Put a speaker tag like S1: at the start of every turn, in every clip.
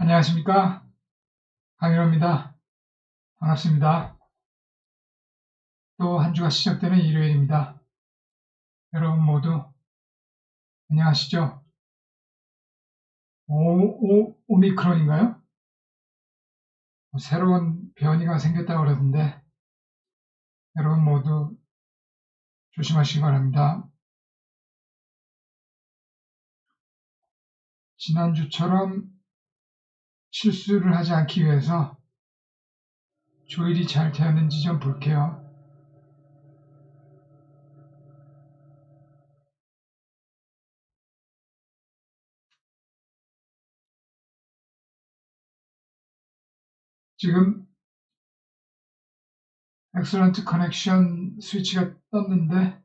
S1: 안녕하십니까? 강일호입니다. 반갑습니다. 또 한 주가 시작되는 일요일입니다. 여러분 모두 안녕하시죠? 오미크론인가요? 새로운 변이가 생겼다고 그러던데 여러분 모두 조심하시기 바랍니다. 지난주처럼 실수를 하지 않기 위해서 조율이 잘 되었는지 좀 볼게요. 지금 엑셀런트 커넥션 스위치가 떴는데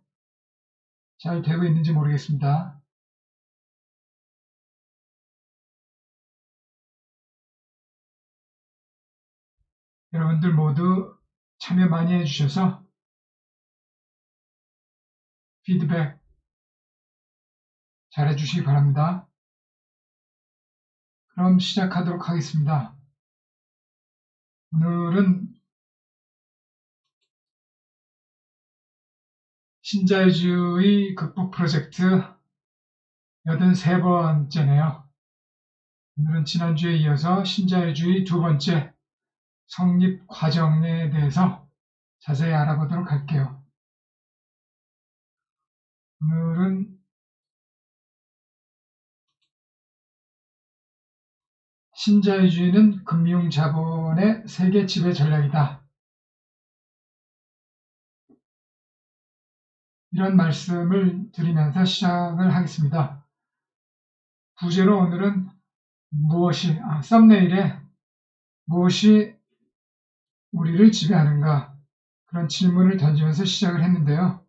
S1: 잘 되고 있는지 모르겠습니다. 여러분들 모두 참여 많이 해주셔서 피드백 잘 해주시기 바랍니다. 그럼 시작하도록 하겠습니다. 오늘은 신자유주의 극복 프로젝트 83번째네요. 오늘은 지난주에 이어서 신자유주의 두 번째 성립 과정에 대해서 자세히 알아보도록 할게요. 오늘은 신자유주의는 금융자본의 세계 지배 전략이다. 이런 말씀을 드리면서 시작을 하겠습니다. 부제로 오늘은 썸네일에 무엇이 우리를 지배하는가 그런 질문을 던지면서 시작을 했는데요.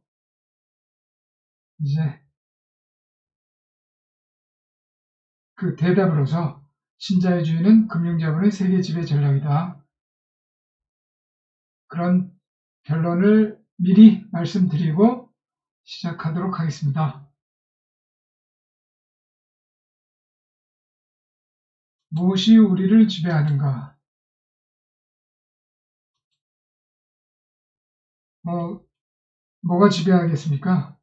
S1: 이제 그 대답으로서 신자유주의는 금융자본의 세계 지배 전략이다. 그런 결론을 미리 말씀드리고 시작하도록 하겠습니다. 무엇이 우리를 지배하는가? 뭐가 지배하겠습니까?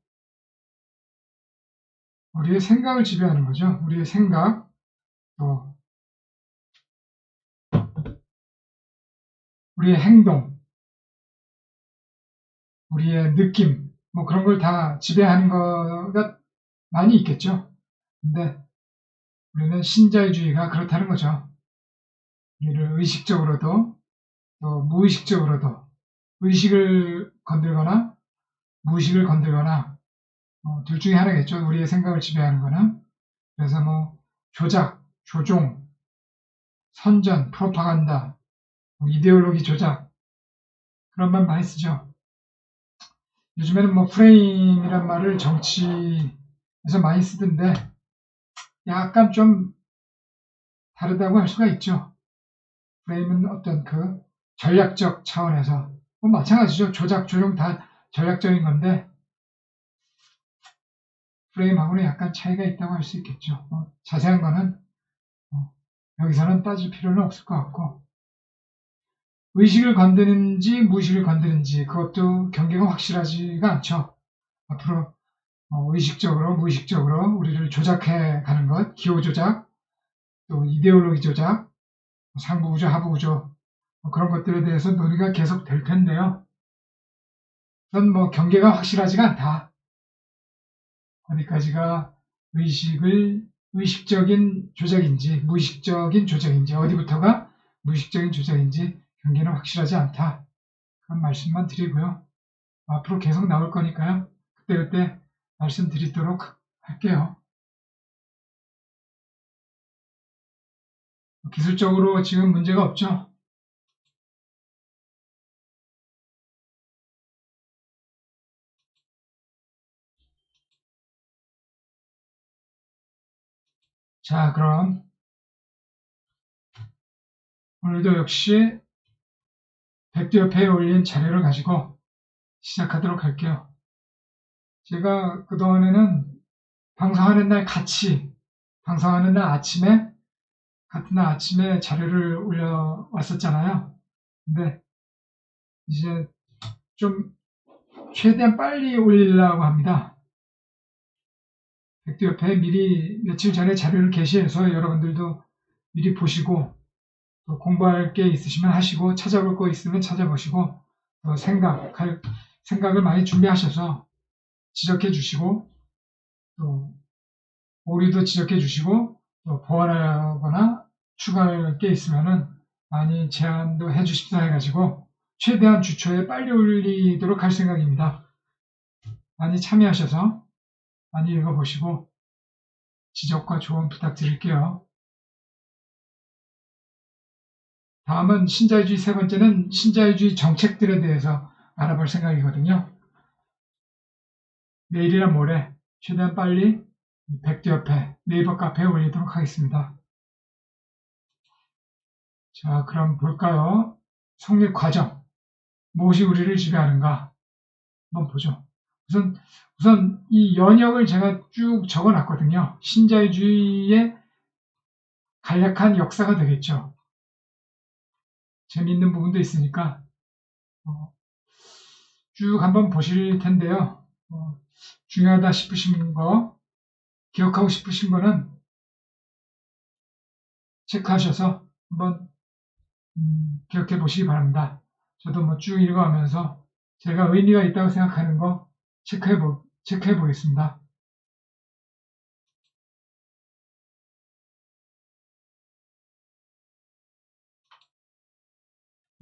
S1: 우리의 생각을 지배하는 거죠. 우리의 생각, 또 우리의 행동, 우리의 느낌, 그런 걸 다 지배하는 거가 많이 있겠죠. 근데 우리는 신자유주의가 그렇다는 거죠. 우리를 의식적으로도 또 무의식적으로도 의식을 건들거나 무의식을 건들거나 둘 중에 하나겠죠. 우리의 생각을 지배하는 거는. 그래서 조작, 조종, 선전, 프로파간다, 이데올로기 조작 그런 말 많이 쓰죠. 요즘에는 프레임이란 말을 정치에서 많이 쓰던데 약간 좀 다르다고 할 수가 있죠. 프레임은 어떤 그 전략적 차원에서 마찬가지죠. 조작, 조종 다 전략적인 건데 프레임하고는 약간 차이가 있다고 할 수 있겠죠. 자세한 거는 여기서는 따질 필요는 없을 것 같고 의식을 건드는지 무의식을 건드는지 그것도 경계가 확실하지가 않죠. 앞으로 의식적으로 무의식적으로 우리를 조작해 가는 것, 기호 조작, 또 이데올로기 조작, 상부구조, 하부구조 그런 것들에 대해서 논의가 계속 될 텐데요. 우선 경계가 확실하지가 않다. 어디까지가 의식적인 조작인지 무의식적인 조작인지 어디부터가 무의식적인 조작인지 경계는 확실하지 않다. 그런 말씀만 드리고요. 앞으로 계속 나올 거니까요. 그때그때 말씀드리도록 할게요. 기술적으로 지금 문제가 없죠? 자, 그럼 오늘도 역시 백두협회에 올린 자료를 가지고 시작하도록 할게요. 제가 그동안에는 방송하는 날 방송하는 날 아침에 같은 날 아침에 자료를 올려왔었잖아요. 근데 이제 좀 최대한 빨리 올리려고 합니다. 백두협회에 미리 며칠 전에 자료를 게시해서 여러분들도 미리 보시고 또 공부할 게 있으시면 하시고 찾아볼 거 있으면 찾아보시고 또 생각을 많이 준비하셔서 지적해 주시고 또 오류도 지적해 주시고 또 보완하거나 추가할 게 있으면은 많이 제안도 해 주십사 해가지고 최대한 주초에 빨리 올리도록 할 생각입니다. 많이 참여하셔서 많이 읽어보시고 지적과 조언 부탁드릴게요. 다음은 신자유주의 세 번째는 신자유주의 정책들에 대해서 알아볼 생각이거든요. 내일이나 모레 최대한 빨리 백두협회 네이버 카페에 올리도록 하겠습니다. 자, 그럼 볼까요? 성립 과정. 무엇이 우리를 지배하는가? 한번 보죠. 우선 이 연역을 제가 쭉 적어놨거든요. 신자유주의의 간략한 역사가 되겠죠. 재미있는 부분도 있으니까 쭉 한번 보실 텐데요. 중요하다 싶으신 거, 기억하고 싶으신 거는 체크하셔서 한번 기억해 보시기 바랍니다. 저도 뭐 쭉 읽어가면서 제가 의미가 있다고 생각하는 거 체크해 보겠습니다.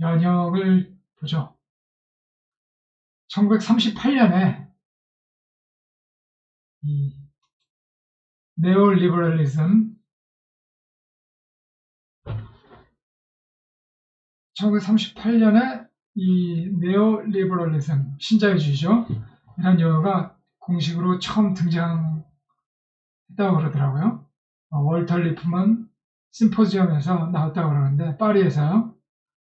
S1: 연역을 보죠. 1938년에 이 네오리버럴리즘 1938년에 이 네오리버럴리즘 신자유주의죠. 이런 용어가 공식으로 처음 등장했다고 그러더라고요. 월터 리프먼 심포지엄에서 나왔다고 그러는데 파리에서요.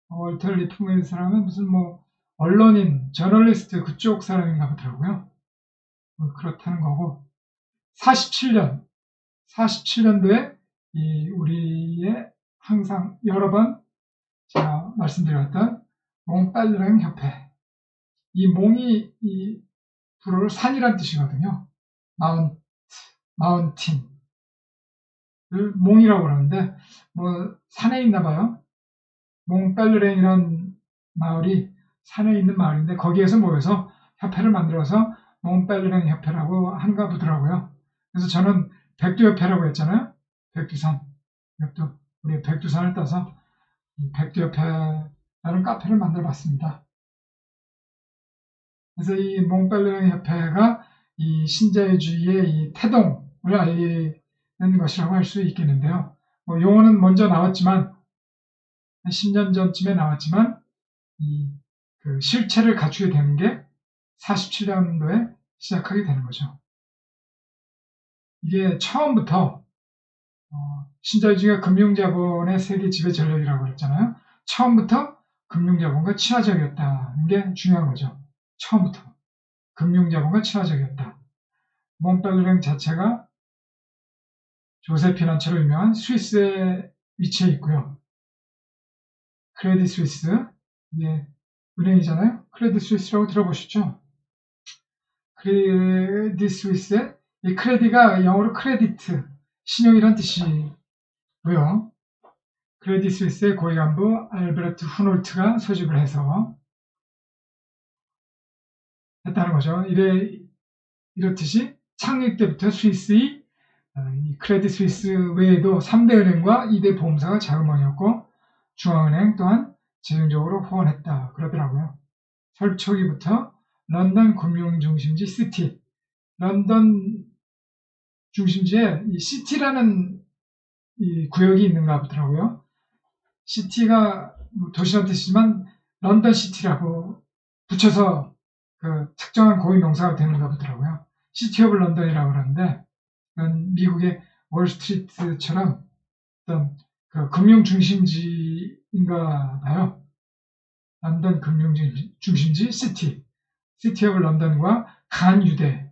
S1: 월터 리프먼 사람은 무슨 뭐 언론인, 저널리스트 그쪽 사람인가 보더라고요. 그렇다는 거고 47년도에 이 우리의 항상 여러 번 제가 말씀드렸던 몽빨르랭 협회. 이 몽이 이 불어로 산이란 뜻이거든요. 마운틴. 을 몽이라고 그러는데 뭐 산에 있나 봐요. 몽빨르랭이란 마을이 산에 있는 마을인데 거기에서 모여서 협회를 만들어서 몽빨르랭 협회라고 하는가 보더라고요. 그래서 저는 백두협회라고 했잖아요. 백두산. 우리 백두산을 따서 백두협회라는 카페를 만들어 봤습니다. 그래서 이 몽빨르랭 협회가 이 신자유주의의 이 태동을 알리는 것이라고 할 수 있겠는데요. 뭐 용어는 먼저 나왔지만 한 10년 전쯤에 나왔지만 그 실체를 갖추게 되는 게 47년도에 시작하게 되는 거죠. 이게 처음부터 신자유주의가 금융자본의 세계 지배 전략이라고 그랬잖아요. 처음부터 금융자본과 친화적이었다는 게 중요한 거죠. 처음부터 금융자본과 친화적이었다. 몽빨르랭 자체가 조세피난처로 유명한 스위스에 위치해 있고요. 크레딧 스위스, 이게 은행이잖아요. 크레딧 스위스라고 들어보셨죠? 크레딧 스위스의 이 크레딧가 영어로 크레디트, 신용이란 뜻이고요. 크레딧 스위스의 고위간부 알베르트 후놀트가 소집을 해서 했다는 거죠. 이렇듯이 창립 때부터 스위스의 이 크레딧 스위스 외에도 3대 은행과 2대 보험사가 자금원이었고 중앙은행 또한 재정적으로 후원했다 그러더라고요. 설립 초기부터 런던 금융중심지 시티, 런던 중심지에 이 시티라는 이 구역이 있는가 보더라고요. 시티가 도시란 뜻이지만 런던 시티라고 붙여서 그 특정한 고유 명사가 되는가 보더라고요. 시티 오브 런던이라고 그러는데 미국의 월스트리트처럼 어떤 그 금융 중심지인가 봐요. 런던 금융 중심지 시티 오브 런던과 간유대가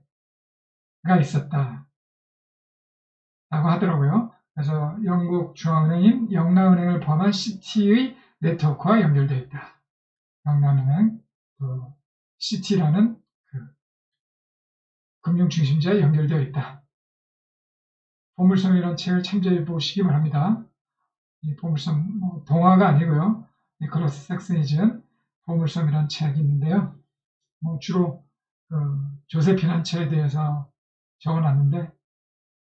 S1: 있었다 라고 하더라고요. 그래서 영국 중앙은행인 영라은행을 포함한 시티의 네트워크와 연결되어 있다. 영라은행, 시티라는 금융중심지와 연결되어 있다. 보물섬이라는 책을 참조해 보시기 바랍니다. 이 보물섬, 동화가 아니고요. 니콜라스 섹슨이 지은 보물섬이라는 책이 있는데요. 주로 조세핀 한 채에 대해서 적어놨는데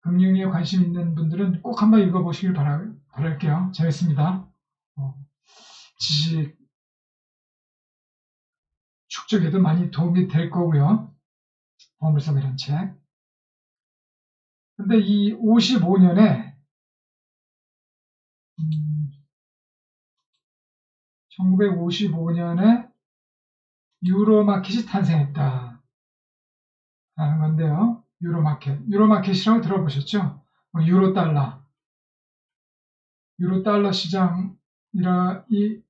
S1: 금융에 관심 있는 분들은 꼭 한번 읽어보시길 바랄게요. 재밌습니다. 지식 축적에도 많이 도움이 될 거고요. 보물섬이라는 책. 근데 이 55년에 1955년에 유로마켓이 탄생했다 라는 건데요. 유로마켓이라고 들어보셨죠? 유로달러 시장이라 이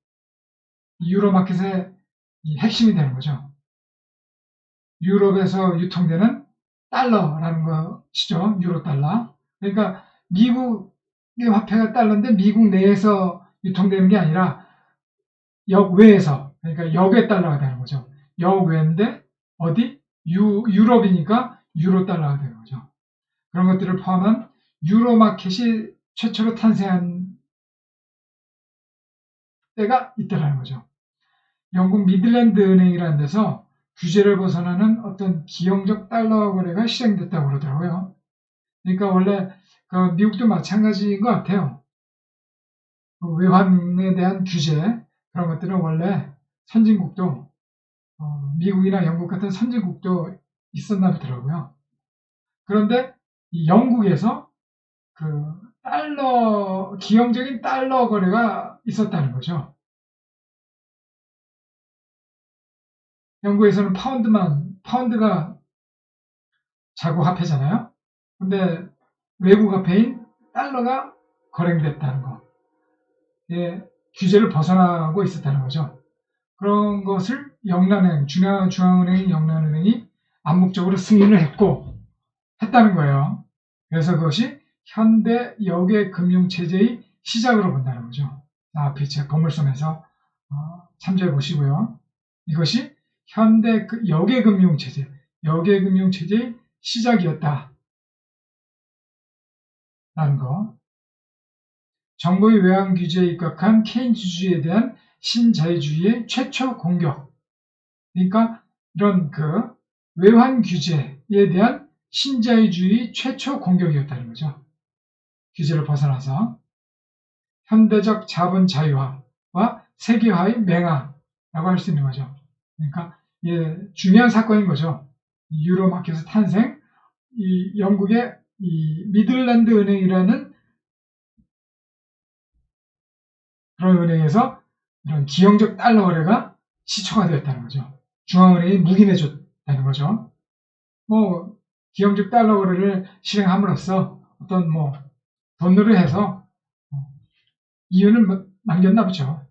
S1: 유로마켓의 핵심이 되는 거죠. 유럽에서 유통되는 달러라는 것이죠. 유로달러. 그러니까 미국의 화폐가 달러인데 미국 내에서 유통되는 게 아니라 역외에서, 그러니까 역외 달러가 되는 거죠. 역외인데 어디? 유럽이니까 유로달러가 되는 거죠. 그런 것들을 포함한 유로마켓이 최초로 탄생한 때가 있다라는 거죠. 영국 미들랜드 은행이라는 데서 규제를 벗어나는 어떤 기형적 달러 거래가 시행됐다고 그러더라고요. 그러니까 원래 미국도 마찬가지인 것 같아요. 외환에 대한 규제, 그런 것들은 원래 선진국도 미국이나 영국 같은 선진국도 있었나 보더라고요. 그런데 이 영국에서 기형적인 달러 거래가 있었다는 거죠. 영국에서는 파운드가 자국 화폐잖아요. 근데 외국 화폐인 달러가 거래됐다는 거. 예, 규제를 벗어나고 있었다는 거죠. 그런 것을 중앙은행인 영란은행이 암묵적으로 승인을 했다는 거예요. 그래서 그것이 현대 역의 금융체제의 시작으로 본다는 거죠. 앞에 책 보물섬에서 참조해 보시고요. 이것이 현대 역의 금융체제의 시작이었다. 라는 거. 정부의 외환 규제에 입각한 케인즈주의에 대한 신자유주의의 최초 공격. 그러니까 이런 외환 규제에 대한 신자유주의 최초 공격이었다는 거죠. 규제를 벗어나서 현대적 자본 자유화와 세계화의 맹화라고 할 수 있는 거죠. 그러니까 중요한 사건인 거죠. 유로마켓의 탄생, 이 영국의 이 미들랜드 은행이라는 그런 은행에서 이런 기형적 달러 거래가 시초가 되었다는 거죠. 중앙은행이 묵인해줬다는 거죠. 기형적 달러 거래를 실행함으로써 어떤 돈으로 해서 이윤을 남겼나 보죠.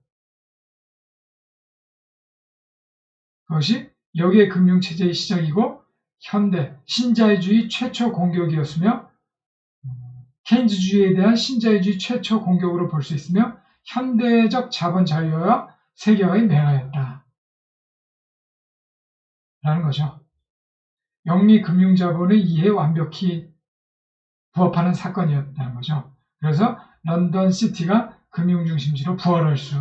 S1: 그것이 역의 금융체제의 시작이고 현대 신자유주의 최초 공격이었으며 케인즈주의에 대한 신자유주의 최초 공격으로 볼 수 있으며 현대적 자본 자유와 세계화의 맹화였다. 라는 거죠. 영미 금융자본의 이해에 완벽히 부합하는 사건이었다는 거죠. 그래서 런던 시티가 금융중심지로 부활할 수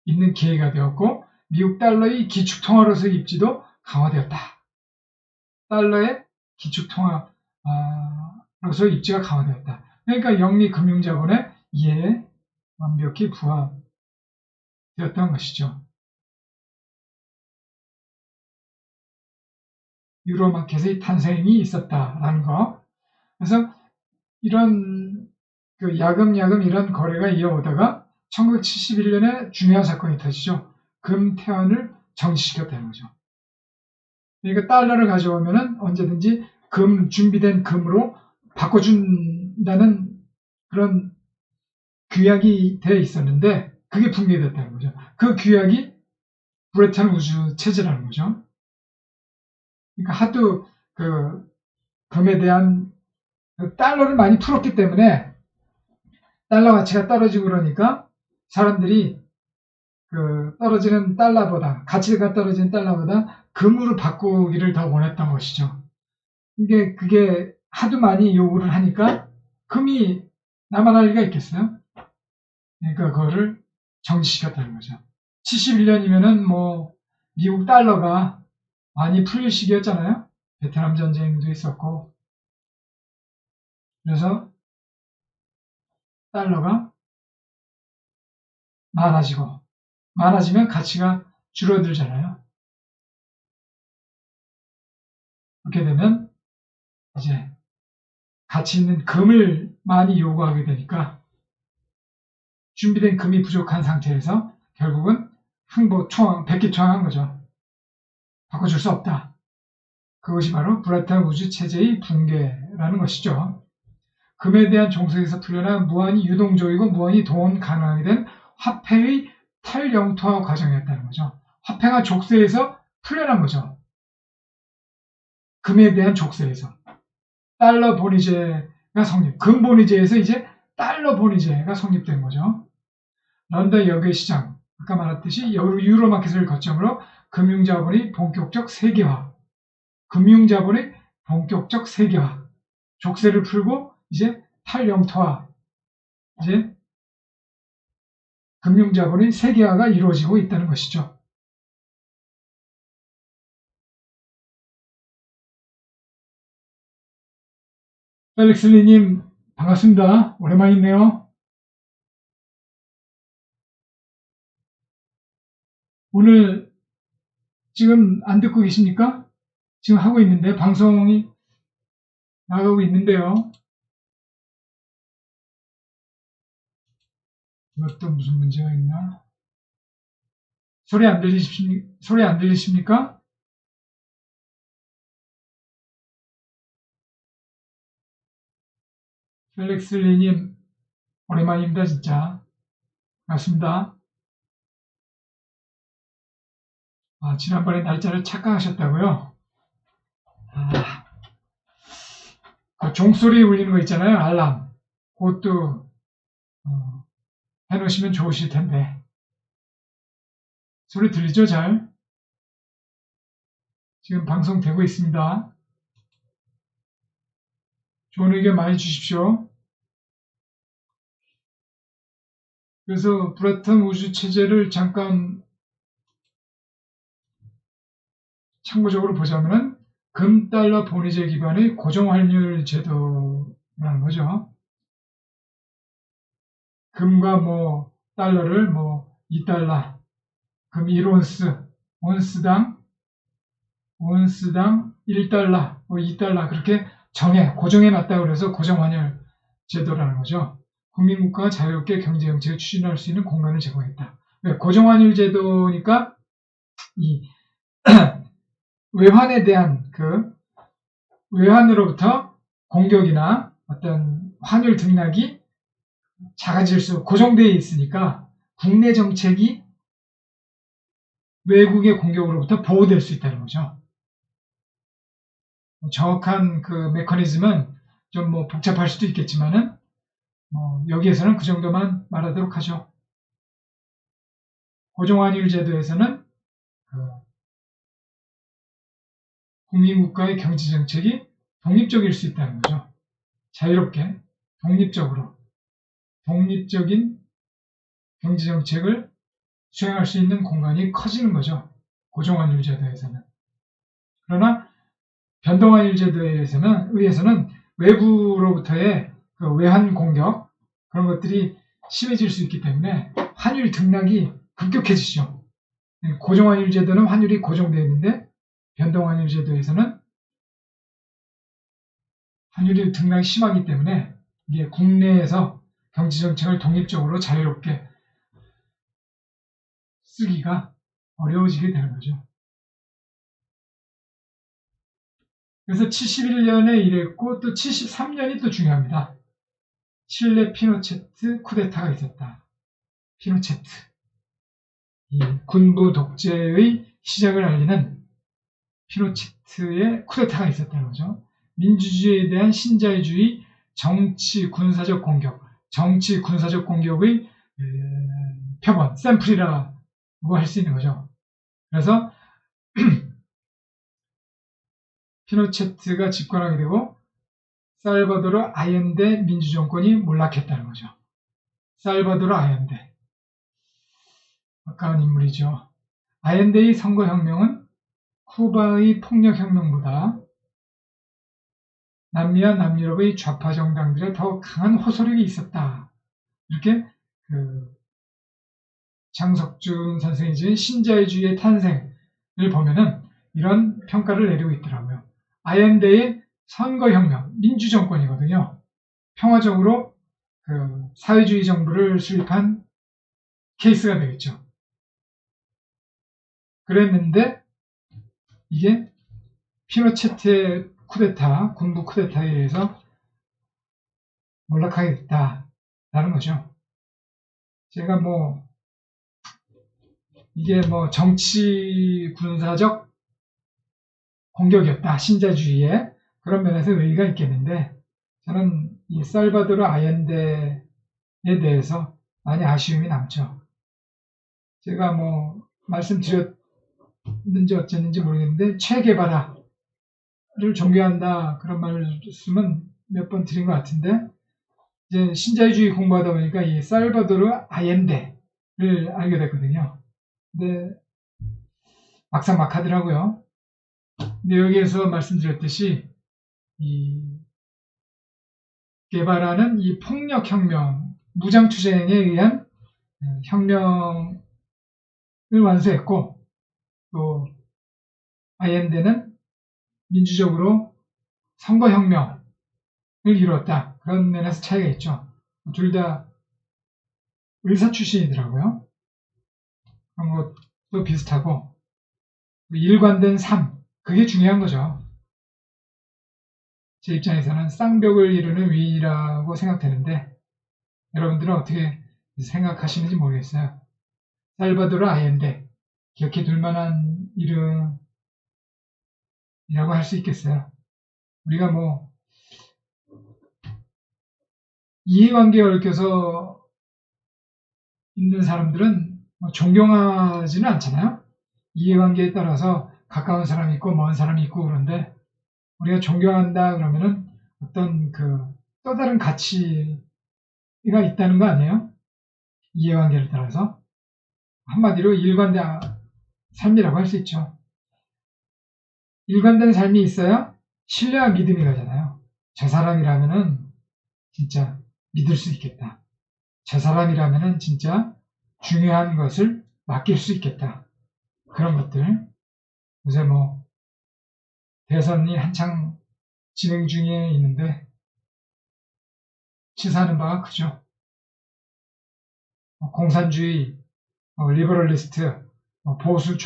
S1: 있는 기회가 되었고 미국 달러의 기축통화로서의 입지도 강화되었다. 달러의 기축통화로서의 입지가 강화되었다. 그러니까 영미 금융자본의 이해에 완벽히 부합되었던 것이죠. 유로마켓의 탄생이 있었다라는 거. 그래서 이런 야금야금 이런 거래가 이어오다가 1971년에 중요한 사건이 터지죠. 금태환을 정지시켰다는 거죠. 그러니까 달러를 가져오면은 언제든지 준비된 금으로 바꿔준다는 그런 규약이 되어 있었는데 그게 붕괴됐다는 거죠. 그 규약이 브레튼 우즈 체제라는 거죠. 그러니까 하도 금에 대한 달러를 많이 풀었기 때문에 달러 가치가 떨어지고 그러니까 사람들이 그 떨어지는 달러보다, 가치가 떨어지는 달러보다 금으로 바꾸기를 더 원했던 것이죠. 그게 하도 많이 요구를 하니까 금이 남아날 리가 있겠어요? 그러니까 그거를 정지시켰다는 거죠. 71년이면은 뭐 미국 달러가 많이 풀릴 시기였잖아요. 베트남 전쟁도 있었고. 그래서 달러가 많아지면 가치가 줄어들잖아요. 그렇게 되면 이제 가치 있는 금을 많이 요구하게 되니까 준비된 금이 부족한 상태에서 결국은 백기초항한 거죠. 바꿔줄 수 없다. 그것이 바로 브라탄 우주 체제의 붕괴라는 것이죠. 금에 대한 종속에서 풀려난 무한히 유동적이고 무한히 동원 가능하게 된 화폐의 탈영토화 과정이었다는 거죠. 화폐가 족쇄에서 풀려난 거죠. 금에 대한 족쇄에서. 달러 본위제가 금 본위제에서 이제 달러 본위제가 성립된 거죠. 런던 여객 시장, 아까 말했듯이 유로 마켓을 거점으로 금융자본의 본격적 세계화, 족쇄를 풀고 이제 탈영토화, 이제 금융자본의 세계화가 이루어지고 있다는 것이죠. 펠릭스리님 반갑습니다. 오랜만이네요. 오늘 지금 안 듣고 계십니까? 지금 하고 있는데 방송이 나가고 있는데요. 이것도 무슨 문제가 있나? 소리 안 들리십니까? 펠릭스리님 오랜만입니다. 진짜 반갑습니다. 지난번에 날짜를 착각하셨다고요? 그 종소리 울리는 거 있잖아요. 알람. 그것도 해놓으시면 좋으실 텐데. 소리 들리죠? 잘? 지금 방송되고 있습니다. 좋은 의견 많이 주십시오. 그래서 브라탄 우주 체제를 잠깐 참고적으로 보자면 금달러 본위제 기반의 고정환율 제도라는 거죠. 금과 뭐 달러를 뭐 2달러, 금 1온스, 온스당 1달러, 뭐 2달러 그렇게 고정해 놨다고 그래서 고정환율 제도라는 거죠. 국민국가가 자유롭게 경제정책을 추진할 수 있는 공간을 제공했다. 고정환율 제도니까 이 외환에 대한 외환으로부터 공격이나 어떤 환율 등락이 고정되어 있으니까 국내 정책이 외국의 공격으로부터 보호될 수 있다는 거죠. 정확한 그 메커니즘은 좀 뭐 복잡할 수도 있겠지만은 여기에서는 그 정도만 말하도록 하죠. 고정환율 제도에서는 국민국가의 경제정책이 독립적일 수 있다는 거죠. 자유롭게 독립적인 경제정책을 수행할 수 있는 공간이 커지는 거죠. 고정환율 제도에서는. 그러나 변동환율 제도에 의해서는 외부로부터의 그 외환 공격 그런 것들이 심해질 수 있기 때문에 환율 등락이 급격해지죠. 고정환율 제도는 환율이 고정되어 있는데 변동환율 제도에서는 환율이 등락이 심하기 때문에 이게 국내에서 경제정책을 독립적으로 자유롭게 쓰기가 어려워지게 되는 거죠. 그래서 71년에 이랬고 또 73년이 또 중요합니다. 칠레 피노체트 쿠데타가 있었다. 피노체트. 이 군부 독재의 시작을 알리는 피노체트의 쿠데타가 있었다는 거죠. 민주주의에 대한 신자유주의 정치 군사적 공격. 정치 군사적 공격의 표본, 샘플이라고 할 수 있는 거죠. 그래서 피노체트가 집권하게 되고 살바도르 아옌데 민주정권이 몰락했다는 거죠. 살바도르 아옌데. 가까운 인물이죠. 아옌데의 선거혁명은 쿠바의 폭력혁명보다 남미와 남유럽의 좌파 정당들의 더 강한 호소력이 있었다. 이렇게 장석준 선생이 지은 신자유주의의 탄생을 보면은 이런 평가를 내리고 있더라고요. 아옌데의 선거혁명, 민주정권이거든요. 평화적으로 사회주의 정부를 수립한 케이스가 되겠죠. 그랬는데 이게 피노체트의 쿠데타, 군부 쿠데타에 의해서 몰락하게 됐다라는 거죠. 제가 이게 정치 군사적 공격이었다, 신자주의에 그런 면에서 의의가 있겠는데 저는 이 살바도르 아옌데에 대해서 많이 아쉬움이 남죠. 제가 말씀드렸는지 어쨌는지 모르겠는데 체게바라를 존경한다 그런 말씀은 몇 번 드린 것 같은데 이제 신자유주의 공부하다 보니까 이 살바도르 아옌데를 알게 됐거든요. 근데 막상 막하더라고요. 근데 여기에서 말씀드렸듯이 이 게바라는 이 폭력혁명, 무장투쟁에 의한 혁명을 완수했고 또 아옌데는 민주적으로 선거혁명을 이루었다. 그런 면에서 차이가 있죠. 둘 다 의사 출신이더라고요. 그런 것도 비슷하고 일관된 삶, 그게 중요한 거죠. 제 입장에서는 쌍벽을 이루는 위인이라고 생각되는데 여러분들은 어떻게 생각하시는지 모르겠어요. 살바도르 아옌데 기억해 둘 만한 이름이라고 할 수 있겠어요. 우리가 이해관계에 얽혀서 있는 사람들은 존경하지는 않잖아요. 이해관계에 따라서 가까운 사람이 있고 먼 사람이 있고 그런데 우리가 존경한다 그러면은 어떤 또 다른 가치가 있다는 거 아니에요? 이해관계를 따라서 한마디로 일관된 삶이라고 할 수 있죠. 일관된 삶이 있어야 신뢰와 믿음이 가잖아요. 저 사람이라면은 진짜 믿을 수 있겠다. 저 사람이라면은 진짜 중요한 것을 맡길 수 있겠다. 그런 것들. 요새 대선이 한창 진행 중에 있는데 치사하는 바가 크죠. 공산주의, 리버럴리스트, 보수,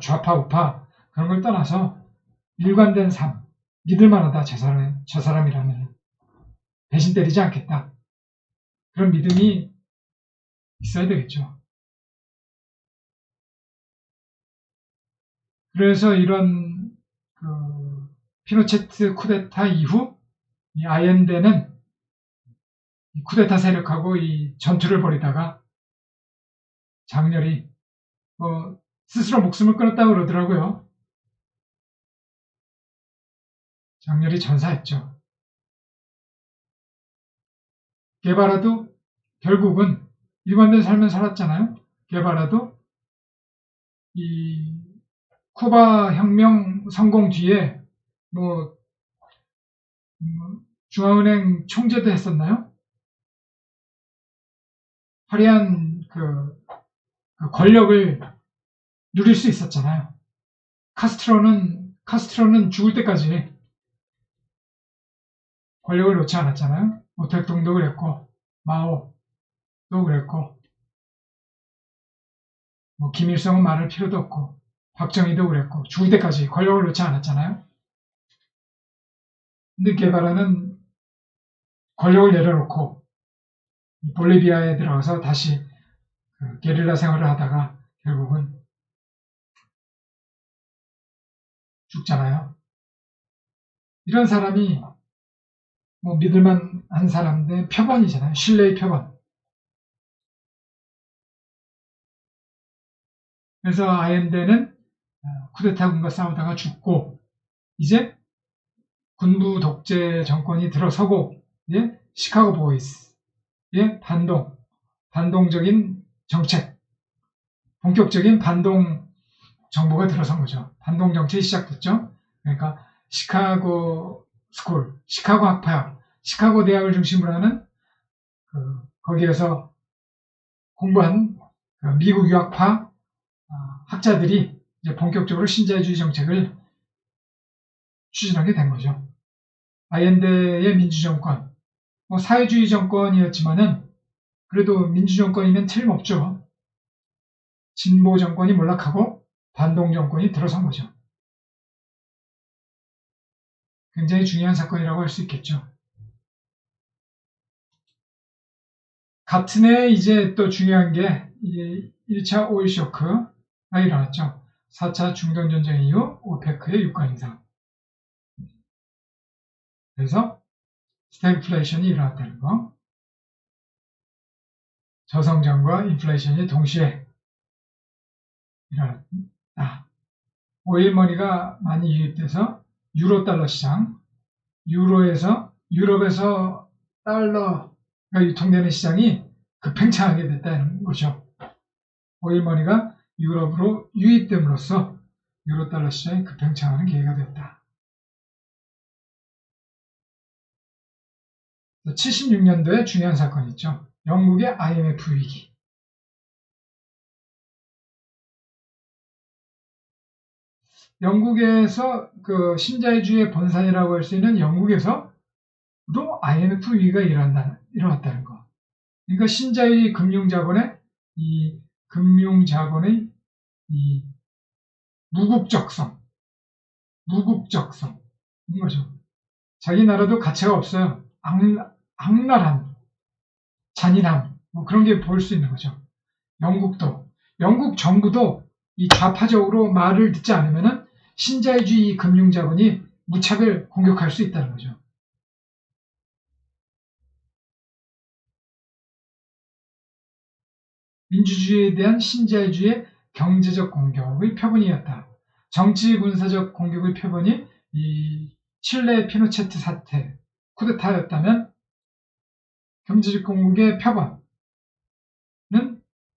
S1: 좌파, 우파 그런 걸 떠나서 일관된 삶, 믿을 만하다. 저 사람이라면 배신 때리지 않겠다. 그런 믿음이 있어야 되겠죠. 그래서 이런 피노체트 쿠데타 이후 이 아옌데는 이 쿠데타 세력하고 이 전투를 벌이다가 장렬히 스스로 목숨을 끊었다고 그러더라고요. 장렬히 전사했죠. 게바라도 결국은 일관된 삶을 살았잖아요. 게바라도 이 쿠바 혁명 성공 뒤에 중앙은행 총재도 했었나요? 화려한 권력을 누릴 수 있었잖아요. 카스트로는 죽을 때까지 권력을 놓지 않았잖아요. 모택동도 그랬고, 마오도 그랬고, 김일성은 말할 필요도 없고, 박정희도 그랬고, 죽을 때까지 권력을 놓지 않았잖아요. 근데 게바라는 권력을 내려놓고 볼리비아에 들어가서 다시 게릴라 생활을 하다가 결국은 죽잖아요. 이런 사람이 뭐 믿을만한 사람들 표본이잖아요. 신뢰의 표본. 그래서 아옌데는 쿠데타군과 싸우다가 죽고 이제 군부 독재 정권이 들어서고 이제 시카고 보이스의 반동적인 정책, 본격적인 반동 정부가 들어선 거죠. 반동 정책이 시작됐죠. 그러니까 시카고 스쿨, 시카고 학파학, 시카고 대학을 중심으로 하는 거기에서 공부한 미국 유학파 학자들이 이제 본격적으로 신자유주의 정책을 추진하게 된 거죠. 아옌데의 민주정권, 뭐 사회주의 정권이었지만은 그래도 민주정권이면 틀림없죠. 진보 정권이 몰락하고 반동 정권이 들어선 거죠. 굉장히 중요한 사건이라고 할 수 있겠죠. 같은 해 이제 또 중요한 게 이제 1차 오일 쇼크가 일어났죠. 4차 중동 전쟁 이후 오페크의 유가 인상. 그래서 스태그플레이션이 일어났다는 거. 저성장과 인플레이션이 동시에 일어났다. 오일머니가 많이 유입돼서 유로달러 시장, 유럽에서 달러가 유통되는 시장이 급팽창하게 됐다는 거죠. 오일머니가 유럽으로 유입됨으로써 유로달러 시장이 급팽창하는 계기가 됐다. 76년도에 중요한 사건이 있죠. 영국의 IMF 위기. 영국에서 그 신자유주의의 본산이라고 할 수 있는 영국에서도 IMF 위기가 일어났다는 거. 그러니까 신자유주의 금융자본의 이 무국적성 인 거죠. 자기 나라도 가치가 없어요. 악랄함, 잔인함, 뭐 그런 게 보일 수 있는 거죠. 영국 정부도 이 좌파적으로 말을 듣지 않으면은 신자유주의 금융자본이 무차별 공격할 수 있다는 거죠. 민주주의에 대한 신자유주의의 경제적 공격의 표본이었다. 정치 군사적 공격의 표본이 이 칠레 피노체트 사태, 쿠데타였다면 경제적 공격의 표본은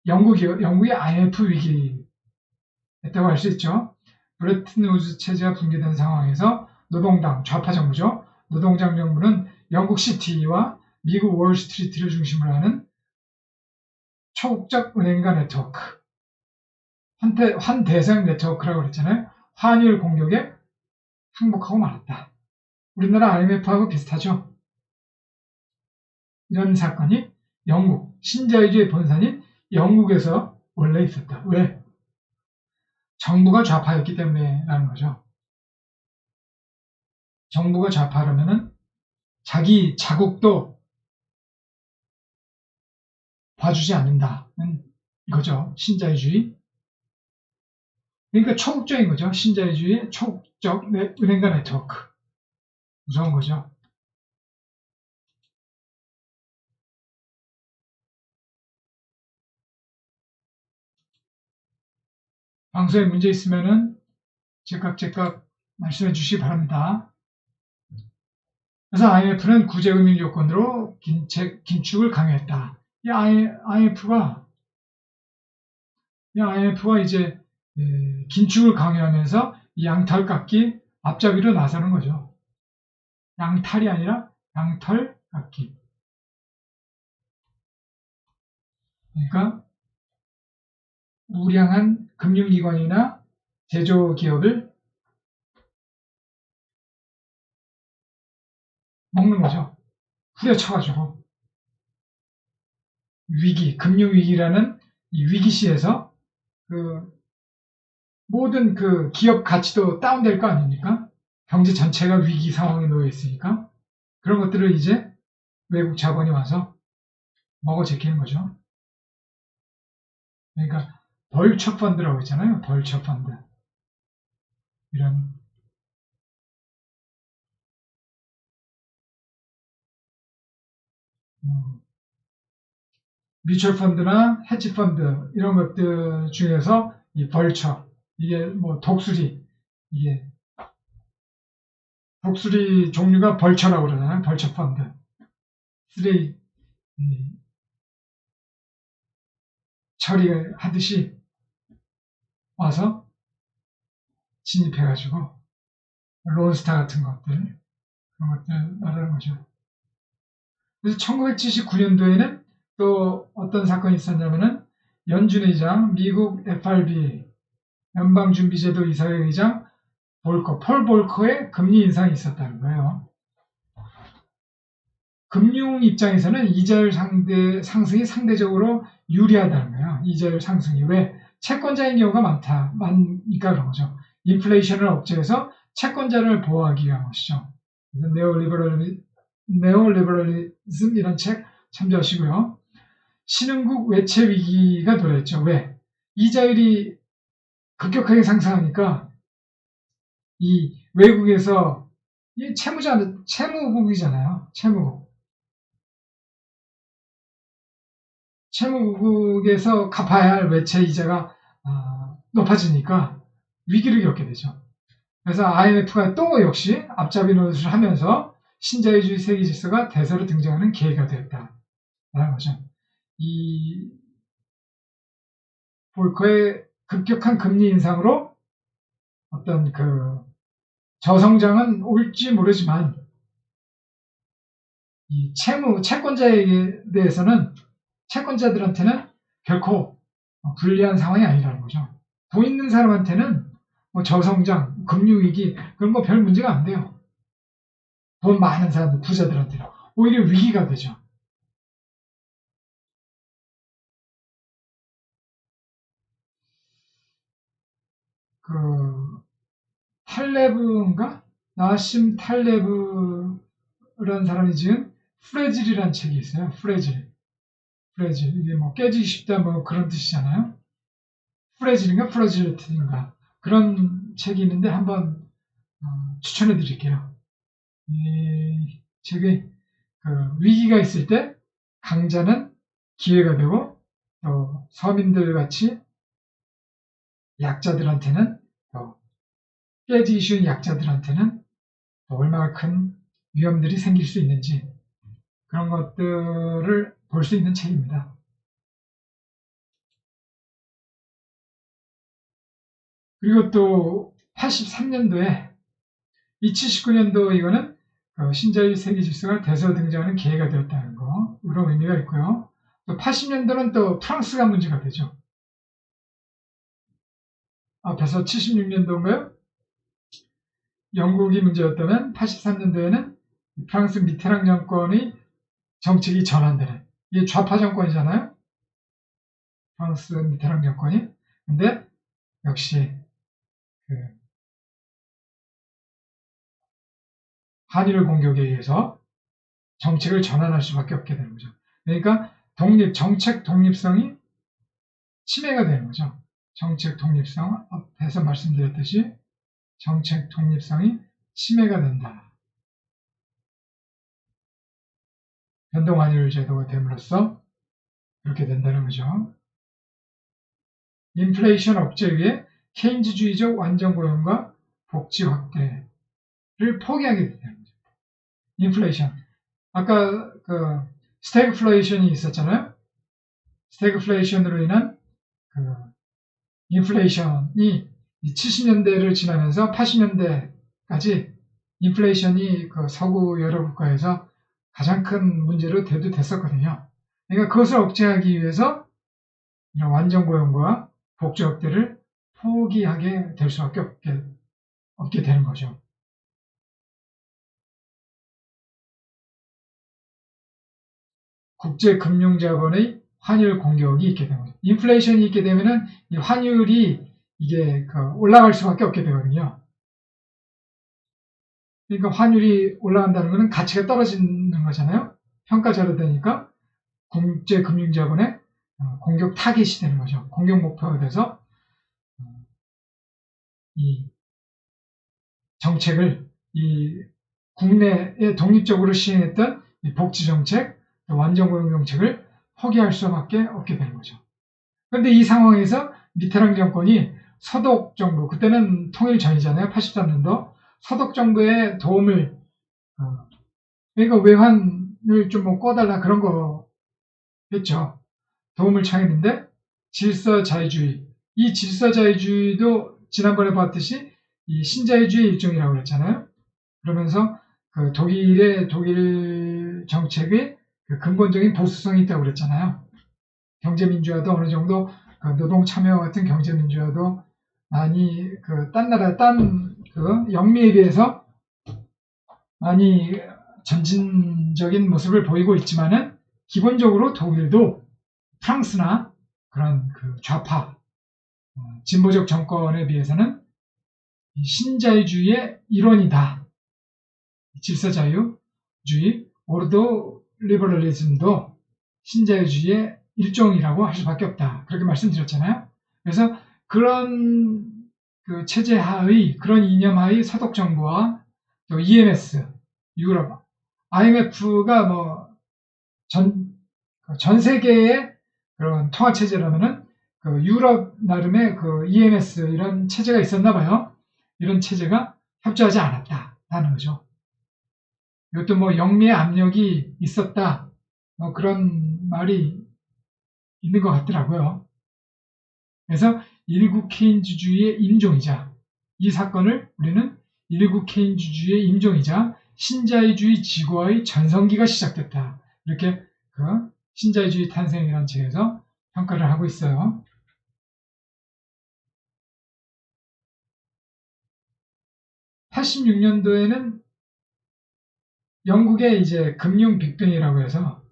S1: 영국의 IMF 위기였다고 할 수 있죠. 브레튼 우즈 체제가 붕괴된 상황에서 노동당, 좌파 정부죠. 노동당 정부는 영국 시티와 미국 월스트리트를 중심으로 하는 초국적 은행가 네트워크, 환대생 네트워크라고 그랬잖아요. 환율 공격에 항복하고 말았다. 우리나라 IMF하고 비슷하죠. 이런 사건이 영국, 신자유주의 본산인 영국에서 원래 있었다. 왜? 정부가 좌파였기 때문에라는 거죠. 정부가 좌파라면은 자기 자국도 봐주지 않는다는 이거죠. 신자유주의. 그러니까 초국적인 거죠. 신자유주의 초국적 은행가 네트워크. 무서운 거죠. 방송에 문제 있으면은 제각 말씀해 주시기 바랍니다. 그래서 IMF는 구제금융 조건으로 긴축을 강요했다. 이 IMF가 이제 긴축을 강요하면서 양털깎기 앞잡이로 나서는 거죠. 양탈이 아니라 양털깎기. 그러니까 우량한 금융기관이나 제조기업을 먹는 거죠. 후려쳐가지고 금융위기라는 이 위기시에서 모든 기업 가치도 다운될 거 아닙니까? 경제 전체가 위기 상황에 놓여 있으니까 그런 것들을 이제 외국 자본이 와서 먹어 제끼는 거죠. 그러니까 벌처 펀드라고 있잖아요. 벌처 펀드. 이런 뮤추얼 펀드나 헤지 펀드 이런 것들 중에서 이 벌처, 이게 뭐 독수리, 이게 독수리 종류가 벌처라고 그러잖아요. 벌처 펀드. 쓰레기 처리하듯이 와서 진입해가지고 론스타 같은 것들, 그런 것들 말하는 거죠. 그래서 1979년도에는 또 어떤 사건이 있었냐면은 연준 의장, 미국 FRB 연방준비제도 이사회 의장 폴 볼커의 금리 인상이 있었다는 거예요. 금융 입장에서는 이자율 상승이 상대적으로 유리하다는 거예요. 이자율 상승이. 왜? 채권자인 경우가 많으니까 그런 거죠. 인플레이션을 억제해서 채권자를 보호하기 위한 것이죠. 그래서 네오리버럴리즘이라는 책 참조하시고요. 신흥국 외채 위기가 도래했죠. 왜? 이자율이 급격하게 상승하니까 이 외국에서 이 채무국이잖아요. 채무국에서 갚아야 할 외채 이자가 높아지니까 위기를 겪게 되죠. 그래서 IMF가 또 역시 앞잡이 노릇을 하면서 신자유주의 세계 질서가 대세로 등장하는 계기가 되었다라는 거죠. 이 볼커의 급격한 금리 인상으로 어떤 그 저성장은 올지 모르지만 이 채권자에 대해서는 채권자들한테는 결코 불리한 상황이 아니라는 거죠. 돈 있는 사람한테는 뭐 저성장, 금융위기 그런 거 별 문제가 안 돼요. 돈 많은 사람들, 부자들한테는 오히려 위기가 되죠. 그 탈레브인가? 나심 탈레브라는 사람이 지은 프레질이라는 책이 있어요. 프레질. 이게 뭐 깨지기 쉽다 뭐 그런 뜻이잖아요. 프레질인가 프레질리티인가 그런 책이 있는데 한번 추천해 드릴게요. 이 책이 위기가 있을 때 강자는 기회가 되고 또 서민들 같이 약자들한테는 또 깨지기 쉬운 약자들한테는 또 얼마나 큰 위험들이 생길 수 있는지 그런 것들을 볼 수 있는 책입니다. 그리고 또 83년도에 이 79년도 이거는 신자유주의 세계 질서가 대세로 등장하는 계기가 되었다는 거 그런 의미가 있고요. 또 80년도는 또 프랑스가 문제가 되죠. 앞에서 76년도인가요? 영국이 문제였다면 83년도에는 프랑스 미테랑 정권의 정책이 전환되는 이게 좌파 정권이잖아요. 프랑스 미테랑 정권이. 근데 역시 그 한일 공격에 의해서 정책을 전환할 수밖에 없게 되는 거죠. 그러니까 정책 독립성이 침해가 되는 거죠. 정책 독립성, 앞에서 말씀드렸듯이 정책 독립성이 침해가 된다. 변동환율 제도가 됨으로써 그렇게 된다는 거죠. 인플레이션 억제 위해 케인즈주의적 완전고용과 복지 확대를 포기하게 된다는 거죠. 인플레이션. 아까 스태그플레이션이 있었잖아요. 스태그플레이션으로 인한 인플레이션이 70년대를 지나면서 80년대까지 인플레이션이 서구 여러 국가에서 가장 큰 문제로 대두됐었거든요. 그러니까 그것을 억제하기 위해서 이런 완전고용과 복지 확대를 포기하게 될 수밖에 없게 되는 거죠. 국제금융자본의 환율 공격이 있게 되는 거죠. 인플레이션이 있게 되면은 이 환율이 이게 올라갈 수밖에 없게 되거든요. 그러니까 환율이 올라간다는 것은 가치가 떨어지는 거잖아요. 평가자료 되니까 국제금융자본의 공격 타깃이 되는 거죠. 공격 목표가 돼서 이 정책을 이 국내에 독립적으로 시행했던 이 복지 정책 완전 고용 정책을 포기할 수밖에 없게 되는 거죠. 그런데 이 상황에서 미테랑 정권이 서독 정부, 그때는 통일 전이잖아요. 83년도. 서독 정부의 도움을, 그러니까 외환을 좀 뭐 꺼달라 그런 거겠죠. 도움을 청했는데 질서자유주의, 이 질서자유주의도 지난번에 봤듯이 이 신자유주의 일종이라고 그랬잖아요. 그러면서 그 독일 정책의 그 근본적인 보수성이 있다고 그랬잖아요. 경제민주화도 어느 정도 그 노동 참여와 같은 경제민주화도 많이 그 그 영미에 비해서 많이 전진적인 모습을 보이고 있지만은 기본적으로 독일도 프랑스나 그런 그 좌파 진보적 정권에 비해서는 신자유주의의 일원이다. 질서자유주의, 오르도 리버럴리즘도 신자유주의의 일종이라고 할 수밖에 없다. 그렇게 말씀드렸잖아요. 그래서 그런 그 체제 하의, 그런 이념 하의 서독 정부와 또 EMS, 유럽, IMF가 뭐 전 세계의 그런 통화 체제라면은 그 유럽 나름의 그 EMS 이런 체제가 있었나 봐요. 이런 체제가 협조하지 않았다라는 거죠. 이것도 뭐 영미의 압력이 있었다. 뭐 그런 말이 있는 것 같더라고요. 그래서 일국 케인주주의의 임종이자 이 사건을 우리는 일국 케인주주의의 임종이자 신자유주의 지구화의 전성기가 시작됐다. 이렇게 그 신자유주의 탄생이라는 책에서 평가를 하고 있어요. 86년도에는 영국의 이제 금융 빅뱅이라고 해서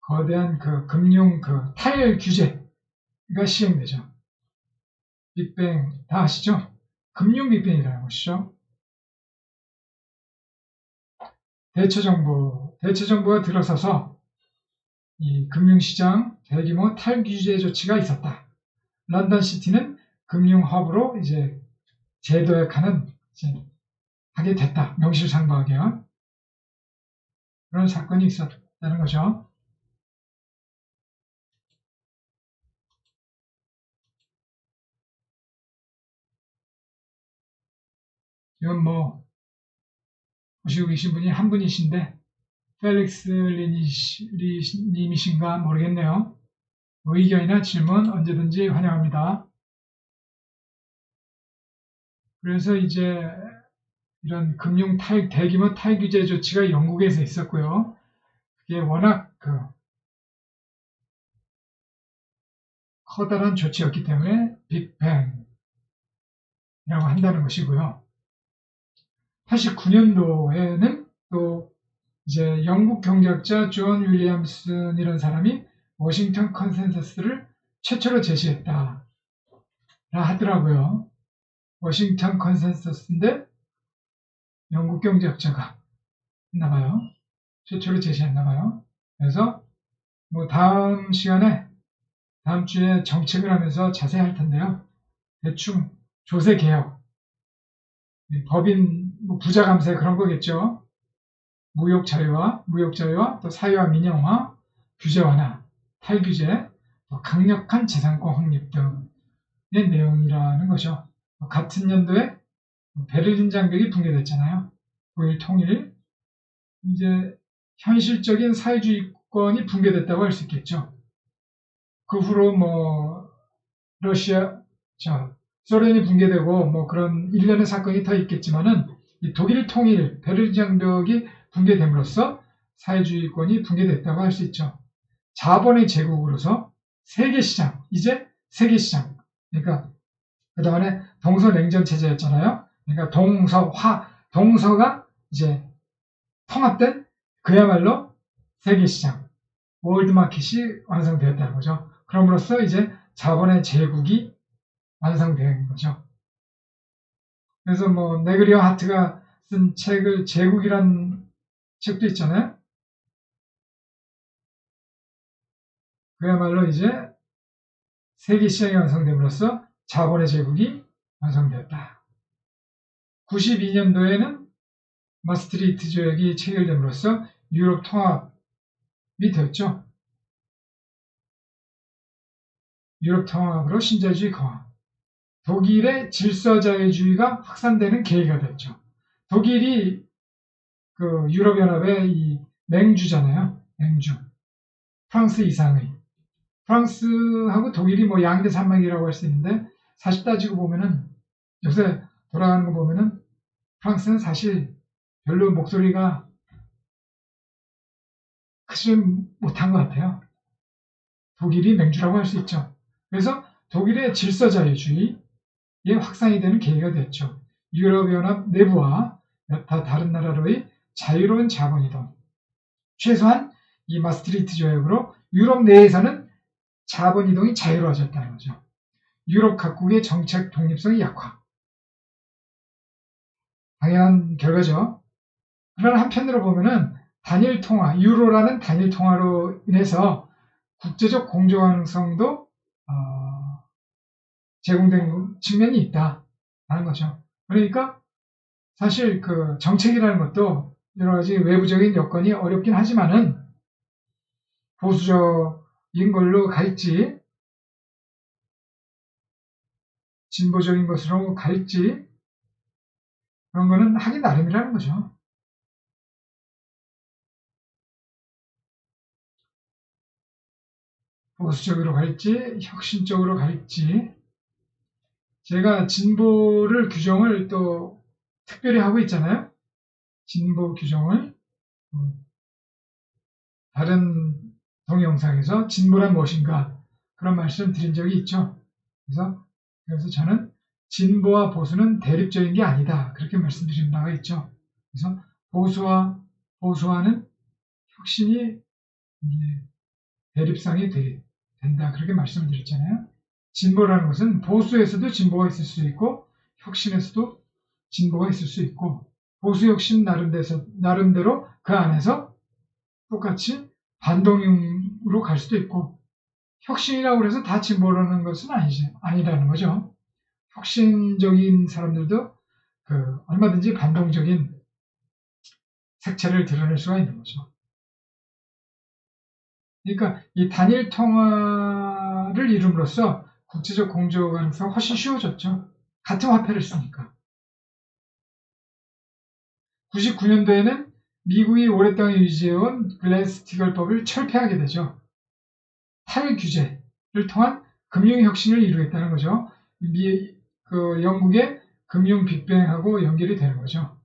S1: 거대한 그 금융 그 탈규제가 시행되죠. 빅뱅 다 아시죠? 금융 빅뱅이라는 것이죠. 대처정부가 들어서서 이 금융시장 대규모 탈규제 조치가 있었다. 런던 시티는 금융 허브로 이제 재도약하는 하게 됐다. 명실상부하게요. 그런 사건이 있었다는 거죠. 이건 뭐 보시고 계신 분이 한 분이신데 펠릭스 님이신가 모르겠네요. 의견이나 질문 언제든지 환영합니다. 그래서 이제 이런 대규모 탈규제 조치가 영국에서 있었고요. 그게 워낙 그 커다란 조치였기 때문에 빅뱅이라고 한다는 것이고요. 89년도에는 또 이제 영국 경제학자 존 윌리엄슨이라는 사람이 워싱턴 컨센서스를 최초로 제시했다 하더라고요. 워싱턴 컨센서스인데 영국 경제학자가 했나봐요. 최초로 제시했나봐요. 그래서 뭐 다음 주에 정책을 하면서 자세히 할 텐데요. 대충 조세 개혁, 법인 뭐 부자 감세 그런 거겠죠. 무역 자유화 또 사회화 민영화, 규제 완화, 탈규제, 또 강력한 재산권 확립 등의 내용이라는 거죠. 같은 연도에 베를린 장벽이 붕괴됐잖아요. 9.1 통일. 이제 현실적인 사회주의권이 붕괴됐다고 할 수 있겠죠. 그 후로 뭐 소련이 붕괴되고 뭐 그런 일련의 사건이 더 있겠지만은 이 독일 통일, 베를린 장벽이 붕괴됨으로써 사회주의권이 붕괴됐다고 할 수 있죠. 자본의 제국으로서 세계시장, 이제 세계시장. 그러니까 그동안에 동서냉전 체제였잖아요. 그러니까 동서가 이제 통합된 그야말로 세계시장, 월드마켓이 완성되었다는 거죠. 그럼으로써 이제 자본의 제국이 완성된 거죠. 그래서 뭐 네그리어 하트가 쓴 책을 제국이란 책도 있잖아요. 그야말로 이제 세계시장이 완성됨으로써 자본의 제국이 완성되었다. 92년도에는 마스트리히트 조약이 체결됨으로써 유럽 통합 되었죠. 유럽 통합으로 신자유주의 강화. 독일의 질서자유주의가 확산되는 계기가 됐죠. 독일이 그 유럽연합의 이 맹주잖아요. 맹주. 프랑스 이상의. 프랑스하고 독일이 뭐 양대 산맥이라고 할 수 있는데 사실 따지고 보면은 요새 돌아가는 거 보면은 프랑스는 사실 별로 목소리가 크지 못한 것 같아요. 독일이 맹주라고 할 수 있죠. 그래서 독일의 질서자유주의의 확산이 되는 계기가 됐죠. 유럽연합 내부와 여타 다른 나라로의 자유로운 자본이동. 최소한 이 마스트리히트 조약으로 유럽 내에서는 자본이동이 자유로워졌다는 거죠. 유럽 각국의 정책 독립성이 약화. 당연한 결과죠. 그러나 한편으로 보면은 단일 통화, 유로라는 단일 통화로 인해서 국제적 공조 가능성도 제공된 측면이 있다라는 거죠. 그러니까 사실 그 정책이라는 것도 여러 가지 외부적인 여건이 어렵긴 하지만은 보수적인 걸로 갈지 진보적인 것으로 갈지 그런 거는 하기 나름이라는 거죠. 보수적으로 갈지 혁신적으로 갈지 제가 진보를 규정을 또 특별히 하고 있잖아요. 진보 규정을 다른 동영상에서 진보란 무엇인가 그런 말씀 드린 적이 있죠. 그래서 저는 진보와 보수는 대립적인 게 아니다 그렇게 말씀드린 바가 있죠. 그래서 보수와는 혁신이 대립상이 된다 그렇게 말씀을 드렸잖아요. 진보라는 것은 보수에서도 진보가 있을 수 있고 혁신에서도 진보가 있을 수 있고 보수 혁신 나름대로 그 안에서 똑같이 반동으로 갈 수도 있고 혁신이라고 해서 다 진보라는 것은 아니라는 거죠. 혁신적인 사람들도 얼마든지 반동적인 색채를 드러낼 수가 있는 거죠. 그러니까 이 단일 통화를 이룸으로써 국제적 공조 가능성이 훨씬 쉬워졌죠. 같은 화폐를 쓰니까. 99년도에는 미국이 오랫동안 유지해온 글래스-스티글법을 철폐하게 되죠. 탈규제를 통한 금융혁신을 이루겠다는 거죠. 영국의 금융 빅뱅하고 연결이 되는 거죠.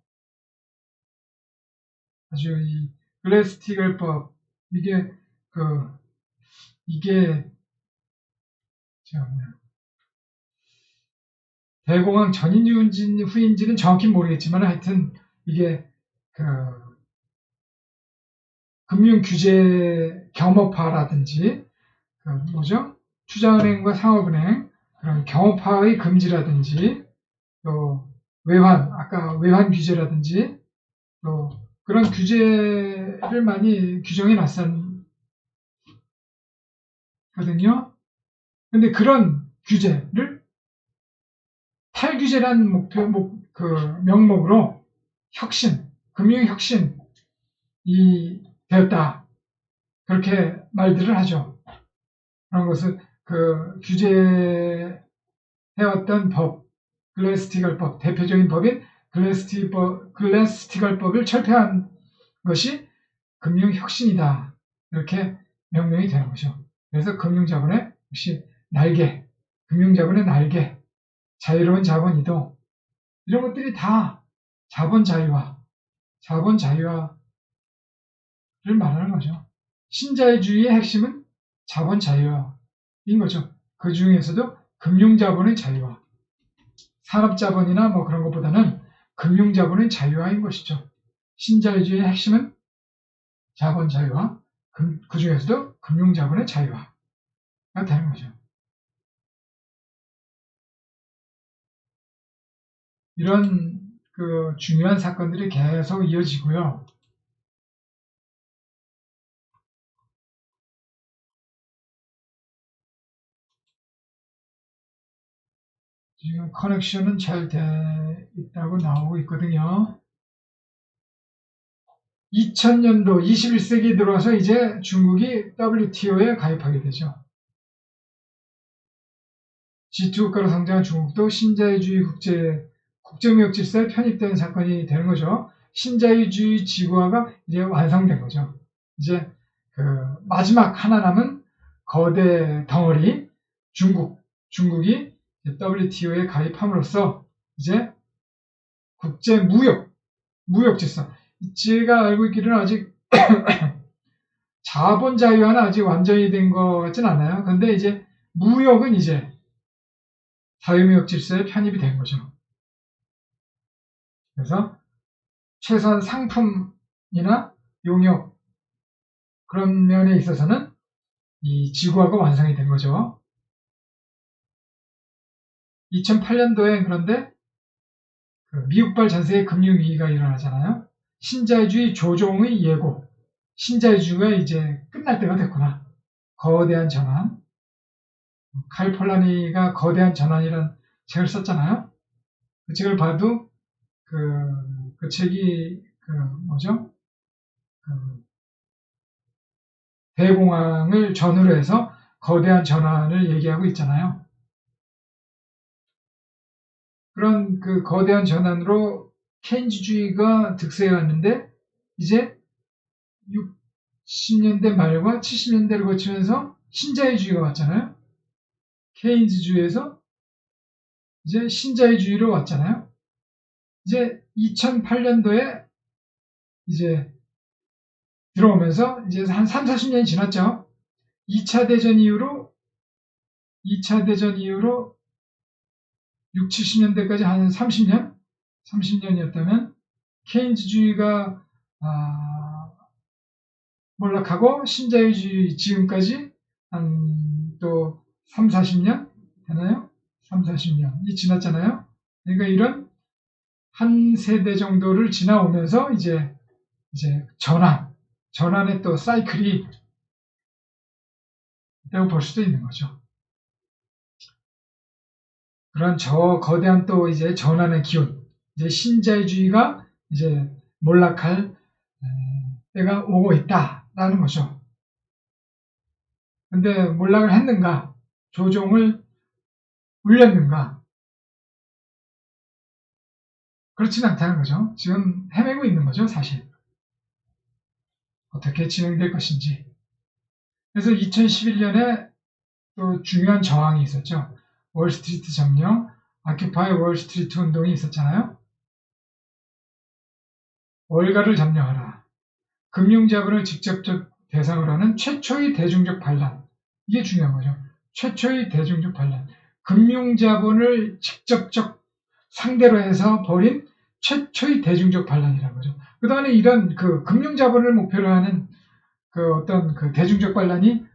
S1: 아주 이 글래스-스티글법 이게 대공황 전인지 후인지는 정확히 모르겠지만 하여튼 이게 금융 규제 겸업화라든지 투자은행과 상업은행 그런 겸업화의 금지라든지 또 아까 외환 규제라든지 또 그런 규제를 많이 규정해 놨었거든요. 근데 그런 규제를 탈규제란 명목으로 금융혁신이 되었다. 그렇게 말들을 하죠. 그런 것을 규제해왔던 법, 글래스-스티글법, 대표적인 법인 글래스-스티글법을 철폐한 것이 금융혁신이다. 이렇게 명명이 되는 거죠. 그래서 금융자본의 역시 금융자본의 날개, 자유로운 자본 이동, 이런 것들이 다 자본 자유화를 말하는 거죠. 신자유주의의 핵심은 자본 자유화인 거죠. 그 중에서도 금융자본의 자유화, 산업자본이나 뭐 그런 것보다는 금융자본의 자유화인 것이죠. 신자유주의의 핵심은 자본 자유화, 그 중에서도 금융자본의 자유화가 되는 거죠. 이런 중요한 사건들이 계속 이어지고요. 지금 커넥션은 잘 돼 있다고 나오고 있거든요. 2000년도 21세기 들어와서 이제 중국이 WTO에 가입하게 되죠. G2 국가로 성장한 중국도 신자유주의 국제무역 질서에 편입된 사건이 되는 거죠. 신자유주의 지구화가 이제 완성된 거죠. 이제 그 마지막 하나 남은 거대 덩어리 중국이 WTO에 가입함으로써 이제 국제무역 질서. 제가 알고 있기로는 아직 자본 자유화는 아직 완전히 된 것 같진 않아요. 그런데 이제 무역은 이제 자유무역 질서에 편입이 된 거죠. 그래서 최소한 상품이나 용역 그런 면에 있어서는 이 지구화가 완성이 된 거죠. 2008년도에 그런데 그 미국발 전세계 금융위기가 일어나잖아요. 신자유주의 조종의 예고. 신자유주의가 이제 끝날 때가 됐구나. 거대한 전환. 칼 폴라니가 거대한 전환이라는 책을 썼잖아요. 그 책을 봐도 그 책이 뭐죠? 대공황을 전후로 해서 거대한 전환을 얘기하고 있잖아요. 그런 그 거대한 전환으로 케인즈주의가 득세해 왔는데 이제 60년대 말과 70년대를 거치면서 신자유주의가 왔잖아요. 케인즈주의에서 이제 신자유주의로 왔잖아요. 이제 2008년도에 이제 들어오면서 이제 한 3, 40년이 지났죠. 2차 대전 이후로 6, 70년대까지 한 30년이었다면 케인즈주의가 몰락하고 신자유주의 지금까지 한 또 3, 40년 되나요? 3, 40년이 지났잖아요. 그러니까 이런 한 세대 정도를 지나오면서 이제 전환의 또 사이클이 있다고 볼 수도 있는 거죠. 그런 저 거대한 또 이제 전환의 기운, 이제 신자유주의가 이제 몰락할 때가 오고 있다라는 거죠. 근데 몰락을 했는가? 조종을 울렸는가? 그렇지는 않다는 거죠. 지금 헤매고 있는 거죠, 사실. 어떻게 진행될 것인지. 그래서 2011년에 또 중요한 저항이 있었죠. 월스트리트 점령, 아큐파이 월스트리트 운동이 있었잖아요. 월가를 점령하라. 금융자본을 직접적 대상으로 하는 최초의 대중적 반란. 이게 중요한 거죠. 최초의 대중적 반란. 금융자본을 직접적 상대로 해서 벌인 최초의 대중적 반란이라는 거죠. 그동안에 이런 그 금융자본을 목표로 하는 그 어떤 그 대중적 반란이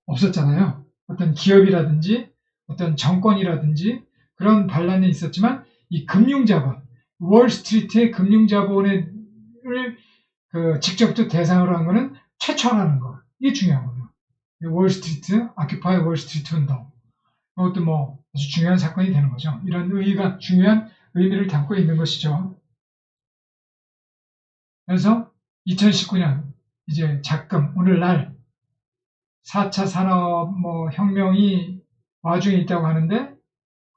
S1: 없었잖아요. 어떤 기업이라든지 어떤 정권이라든지 그런 반란이 있었지만 이 금융자본, 월스트리트의 금융자본을 그 직접적 대상으로 한 거는 최초라는 거. 이게 중요한 거예요. 월스트리트, 아큐파이 월스트리트 운동. 그것도 뭐 아주 중요한 사건이 되는 거죠. 이런 의의가 중요한 의미를 담고 있는 것이죠. 그래서 2019년 이제 작금 오늘날 4차 산업 혁명이 와중에 있다고 하는데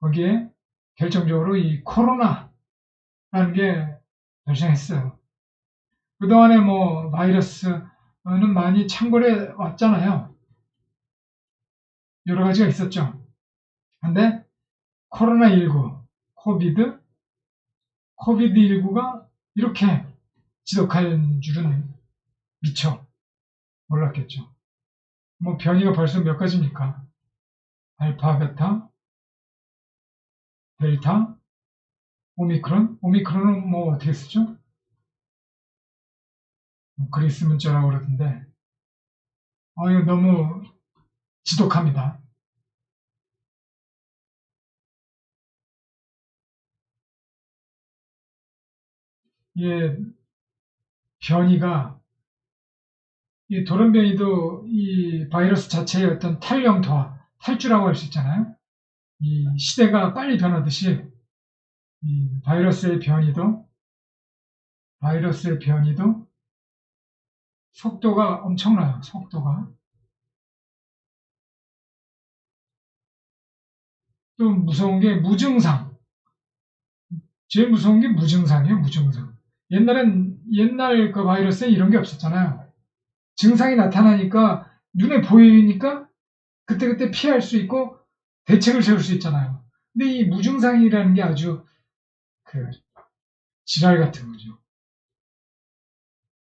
S1: 거기에 결정적으로 이 코로나라는 게 발생했어요. 그동안에 바이러스는 많이 창궐해 왔잖아요. 여러 가지가 있었죠. 근데 코로나19, 코비드19가 이렇게 지독할 줄은 미처 몰랐겠죠. 변이가 벌써 몇 가지입니까? 알파, 베타, 델타, 오미크론? 오미크론은 어떻게 쓰죠? 그리스 문자라고 그러던데, 이거 너무 지독합니다. 이 변이가, 이 돌연변이도 이 바이러스 자체의 어떤 탈주라고 할 수 있잖아요. 이 시대가 빨리 변하듯이 이 바이러스의 변이도 속도가 엄청나요. 속도가. 또 무서운 게 무증상. 제일 무서운 게 무증상이에요. 무증상. 옛날 그 바이러스에 이런 게 없었잖아요. 증상이 나타나니까 눈에 보이니까 그때그때 피할 수 있고 대책을 세울 수 있잖아요. 근데 이 무증상이라는 게 아주 그 지랄 같은 거죠.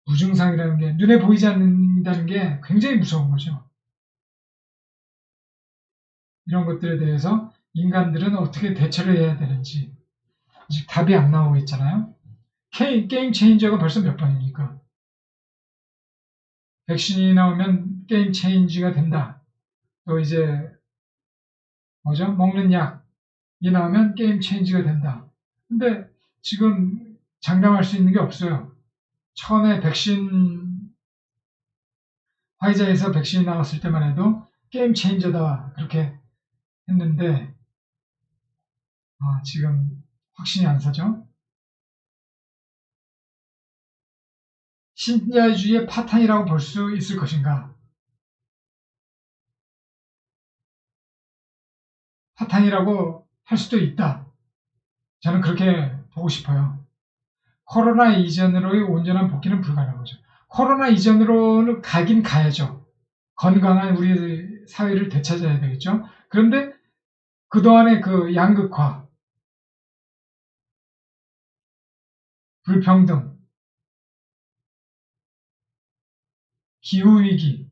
S1: 무증상이라는 게 눈에 보이지 않는다는 게 굉장히 무서운 거죠. 이런 것들에 대해서 인간들은 어떻게 대처를 해야 되는지 아직 답이 안 나오고 있잖아요. 게임 체인저가 벌써 몇 번입니까? 백신이 나오면 게임 체인지가 된다. 또 이제 뭐죠? 먹는 약이 나오면 게임 체인지가 된다. 근데 지금 장담할 수 있는 게 없어요. 처음에 화이자에서 백신이 나왔을 때만 해도 게임 체인저다 그렇게 했는데 지금 확신이 안 서죠. 신자유주의의 파탄이라고 볼 수 있을 것인가? 파탄이라고 할 수도 있다. 저는 그렇게 보고 싶어요. 코로나 이전으로의 온전한 복귀는 불가능한 거죠. 코로나 이전으로는 가긴 가야죠. 건강한 우리 사회를 되찾아야 되겠죠. 그런데 그동안의 그 양극화, 불평등, 기후위기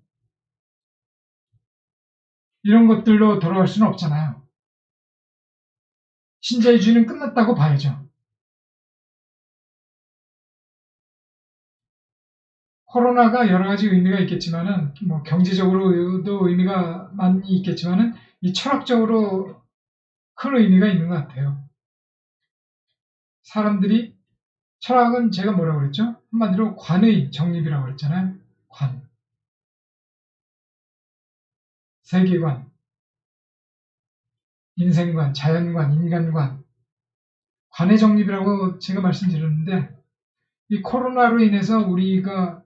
S1: 이런 것들로 돌아갈 수는 없잖아요. 신자유주의는 끝났다고 봐야죠. 코로나가 여러 가지 의미가 있겠지만은 뭐 경제적으로도 의미가 많이 있겠지만은 이 철학적으로 큰 의미가 있는 것 같아요. 사람들이 철학은 제가 뭐라고 그랬죠? 한마디로 관의 정립이라고 그랬잖아요. 관, 세계관, 인생관, 자연관, 인간관, 관의 정립이라고 제가 말씀드렸는데 이 코로나로 인해서 우리가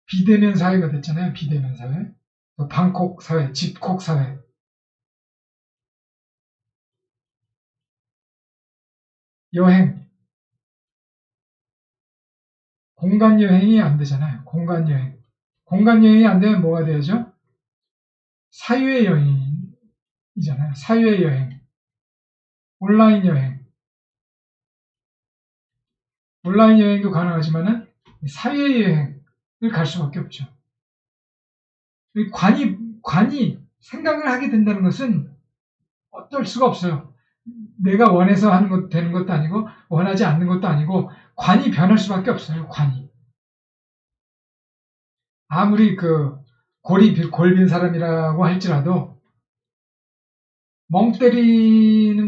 S1: 비대면 사회가 됐잖아요. 비대면 사회, 또 방콕 사회, 집콕 사회. 여행, 공간 여행이 안 되잖아요. 공간 여행. 공간 여행이 안 되면 뭐가 되죠? 사유의 여행이잖아요. 사유의 여행. 온라인 여행. 온라인 여행도 가능하지만은 사유의 여행을 갈 수밖에 없죠. 관이 생각을 하게 된다는 것은 어떨 수가 없어요. 내가 원해서 하는 것 되는 것도 아니고 원하지 않는 것도 아니고 관이 변할 수밖에 없어요. 관이. 아무리 그 골빈 사람이라고 할지라도 멍 때리는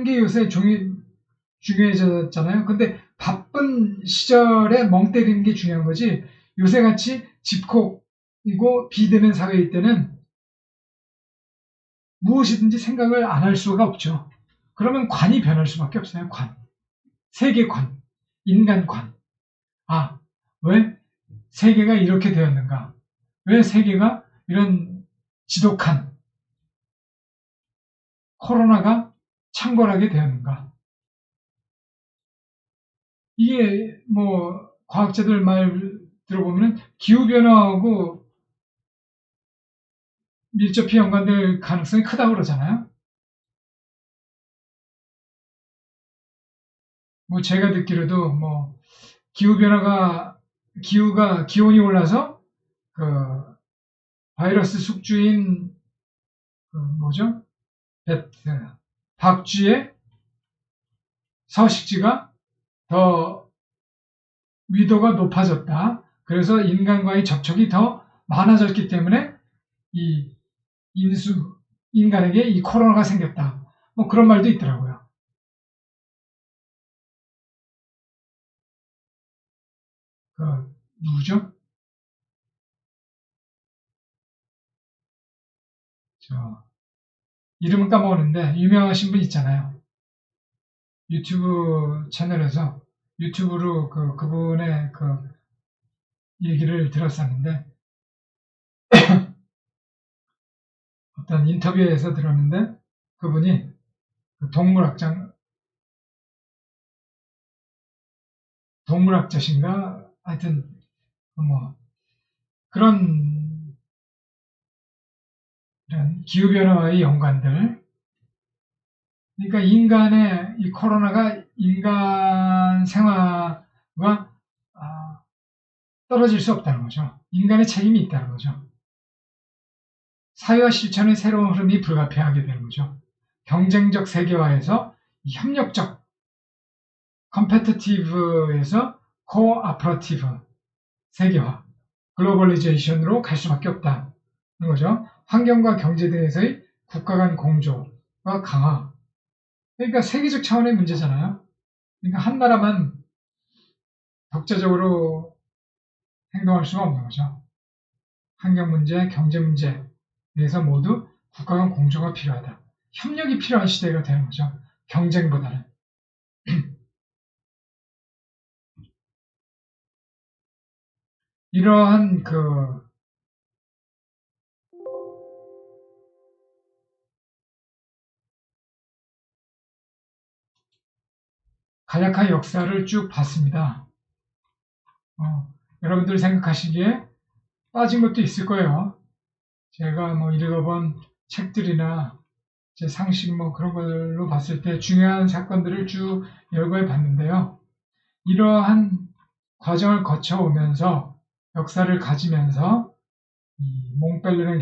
S1: 게 요새 중요해졌잖아요. 근데 바쁜 시절에 멍 때리는 게 중요한 거지 요새 같이 집콕이고 비대면 사회일 때는 무엇이든지 생각을 안 할 수가 없죠. 그러면 관이 변할 수밖에 없어요. 관. 세계관, 인간관. 왜 세계가 이렇게 되었는가? 왜 세계가 이런 지독한 코로나가 창궐하게 되었는가? 이게 뭐 과학자들 말 들어보면 기후변화하고 밀접히 연관될 가능성이 크다고 그러잖아요. 뭐 제가 듣기로도 뭐 기온이 올라서 그 바이러스 숙주인 뭐죠? 박쥐의 서식지가 더 위도가 높아졌다. 그래서 인간과의 접촉이 더 많아졌기 때문에 이 인간에게 이 코로나가 생겼다. 뭐 그런 말도 있더라고요. 누구죠? 이름은 까먹었는데 유명하신 분 있잖아요. 유튜브 채널에서 유튜브로 그분의 얘기를 들었었는데 어떤 인터뷰에서 들었는데 그분이 그 동물학자신가 하여튼 뭐 그런 이런 기후변화와의 연관들 그러니까 인간의 이 코로나가 인간 생활과 떨어질 수 없다는 거죠. 인간의 책임이 있다는 거죠. 사회와 실천의 새로운 흐름이 불가피하게 되는 거죠. 경쟁적 세계화에서 협력적 컴페티티브에서 코아퍼러티브 세계화 글로벌리제이션으로 갈 수밖에 없다는 거죠. 환경과 경제 등에서의 국가 간 공조가 강화. 그러니까 세계적 차원의 문제잖아요. 그러니까 한 나라만 독자적으로 행동할 수가 없는 거죠. 환경 문제, 경제 문제에서 모두 국가 간 공조가 필요하다. 협력이 필요한 시대가 되는 거죠. 경쟁보다는. 이러한 간략한 역사를 쭉 봤습니다. 여러분들 생각하시기에 빠진 것도 있을 거예요. 제가 뭐 읽어본 책들이나 제 상식 뭐 그런 걸로 봤을 때 중요한 사건들을 쭉 열거해 봤는데요. 이러한 과정을 거쳐오면서 역사를 가지면서 이 몽펠르랭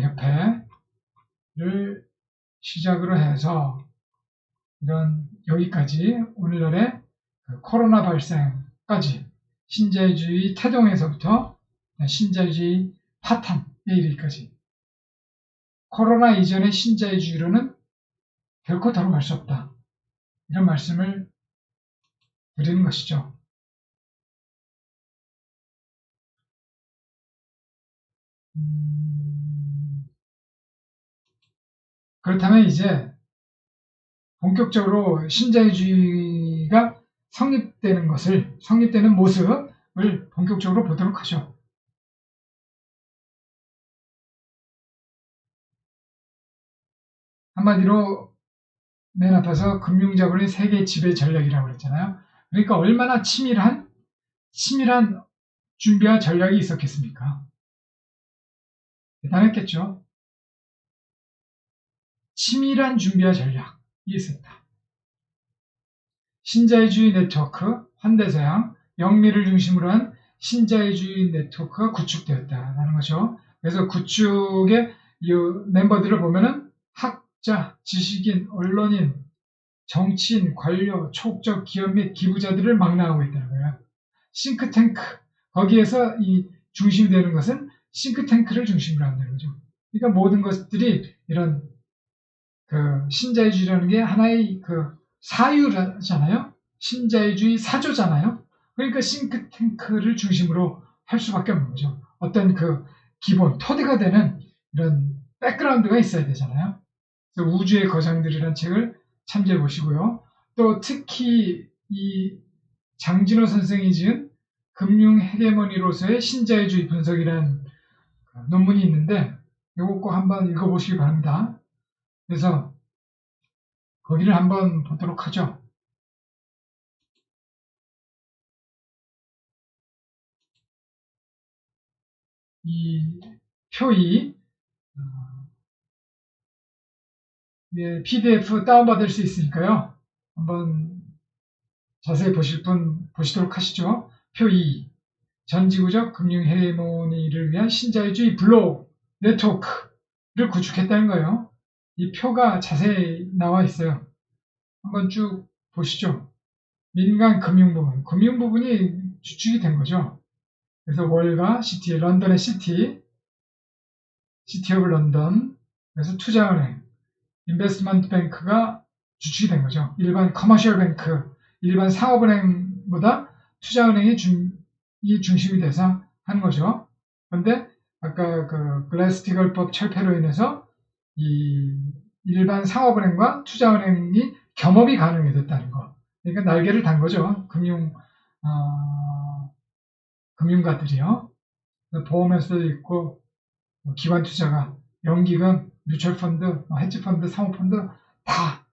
S1: 협회를 시작으로 해서 이런 여기까지 오늘날의 코로나 발생까지 신자유주의 태동에서부터 신자유주의 파탄에 이르기까지 코로나 이전의 신자유주의로는 결코 돌아갈 수 없다. 이런 말씀을 드리는 것이죠. 그렇다면 이제 본격적으로 신자유주의가 성립되는 모습을 본격적으로 보도록 하죠. 한마디로 맨 앞에서 금융자본의 세계 지배 전략이라고 그랬잖아요. 그러니까 얼마나 치밀한 준비와 전략이 있었겠습니까? 대단했겠죠. 치밀한 준비와 전략이 있었다. 신자유주의 네트워크, 현대서양, 영미를 중심으로 한 신자유주의 네트워크가 구축되었다라는 거죠. 그래서 구축의 이 멤버들을 보면은 학자, 지식인, 언론인, 정치인, 관료, 초국적 기업 및 기부자들을 망라하고 있다는 거예요. 싱크탱크, 거기에서 이 중심이 되는 것은 싱크탱크를 중심으로 한다는 거죠. 그러니까 모든 것들이 이런 신자유주의라는 게 하나의 사유잖아요. 신자유주의 사조잖아요. 그러니까 싱크탱크를 중심으로 할 수밖에 없는 거죠. 어떤 기본, 토대가 되는 이런 백그라운드가 있어야 되잖아요. 그래서 우주의 거장들이라는 책을 참조해 보시고요. 또 특히 이 장진호 선생이 지은 금융 헤게모니로서의 신자유주의 분석이라는 논문이 있는데 이거 꼭 한번 읽어보시기 바랍니다. 그래서 거기를 한번 보도록 하죠. 이 표이 PDF 다운받을 수 있으니까요. 한번 자세히 보실 분 보시도록 하시죠. 표 2. 전지구적 금융 헤게모니를 위한 신자유주의 블록 네트워크를 구축했다는 거예요. 이 표가 자세히 나와 있어요. 한번 쭉 보시죠. 민간 금융 부분이 주축이 된 거죠. 그래서 월가, 시티, 런던의 시티 오브 런던, 그래서 투자은행, 인베스트먼트 뱅크가 주축이 된 거죠. 일반 커머셜 뱅크, 일반 상업은행보다 투자은행이 중심이 돼서 하는 거죠. 그런데 아까 글래스-스티글법 철폐로 인해서 이 일반 상업은행과 투자은행이 겸업이 가능해졌다는 거. 그러니까 날개를 단 거죠. 금융가들이요. 보험회사도 있고, 기관 투자가, 연기금, 뮤추얼펀드, 헤지펀드, 사모펀드 다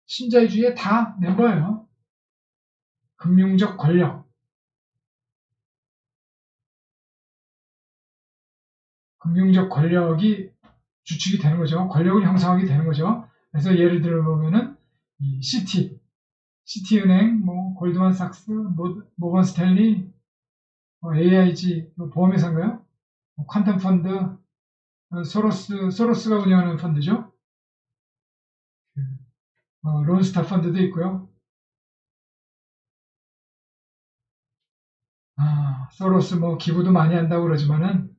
S1: 신자유주의에 다 멤버예요. 금융적 권력, 금융적 권력이 주축이 되는 거죠. 권력을 형성하게 되는 거죠. 그래서 예를 들어 보면은 이 시티은행, 골드만삭스, 모건 스탠리, AIG, 보험회사인가요? 퀀텀 펀드, 소로스가 운영하는 펀드죠. 론스타 펀드도 있고요. 소로스 기부도 많이 한다고 그러지만은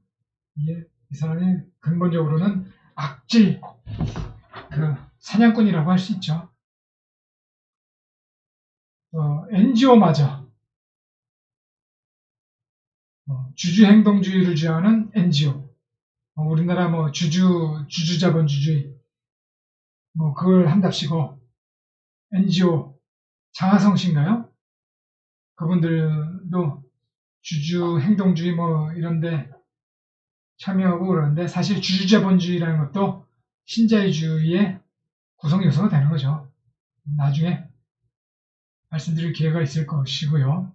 S1: 이 사람이 근본적으로는 악질 사냥꾼이라고 할 수 있죠. NGO마저 주주행동주의를 주장하는 NGO, 우리나라 주주자본주의 그걸 한답시고 NGO 장하성 씨인가요? 그분들도 주주행동주의 이런데 참여하고 그러는데 사실 주주자본주의라는 것도 신자유주의의 구성 요소가 되는 거죠. 나중에 말씀드릴 기회가 있을 것이고요.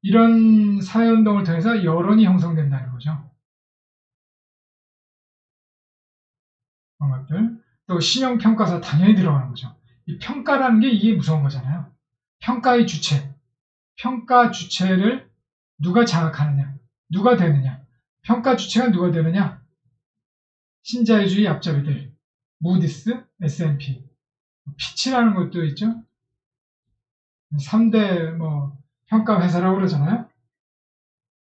S1: 이런 사회운동을 통해서 여론이 형성된다는 거죠. 그런 것들. 또 신용평가사 당연히 들어가는 거죠. 이 평가라는 게 이게 무서운 거잖아요. 평가의 주체. 평가 주체를 누가 장악하느냐. 누가 되느냐. 평가 주체가 누가 되느냐. 신자유주의 앞잡이들. 무디스, S&P. 피치라는 것도 있죠. 3대 평가 회사라고 그러잖아요.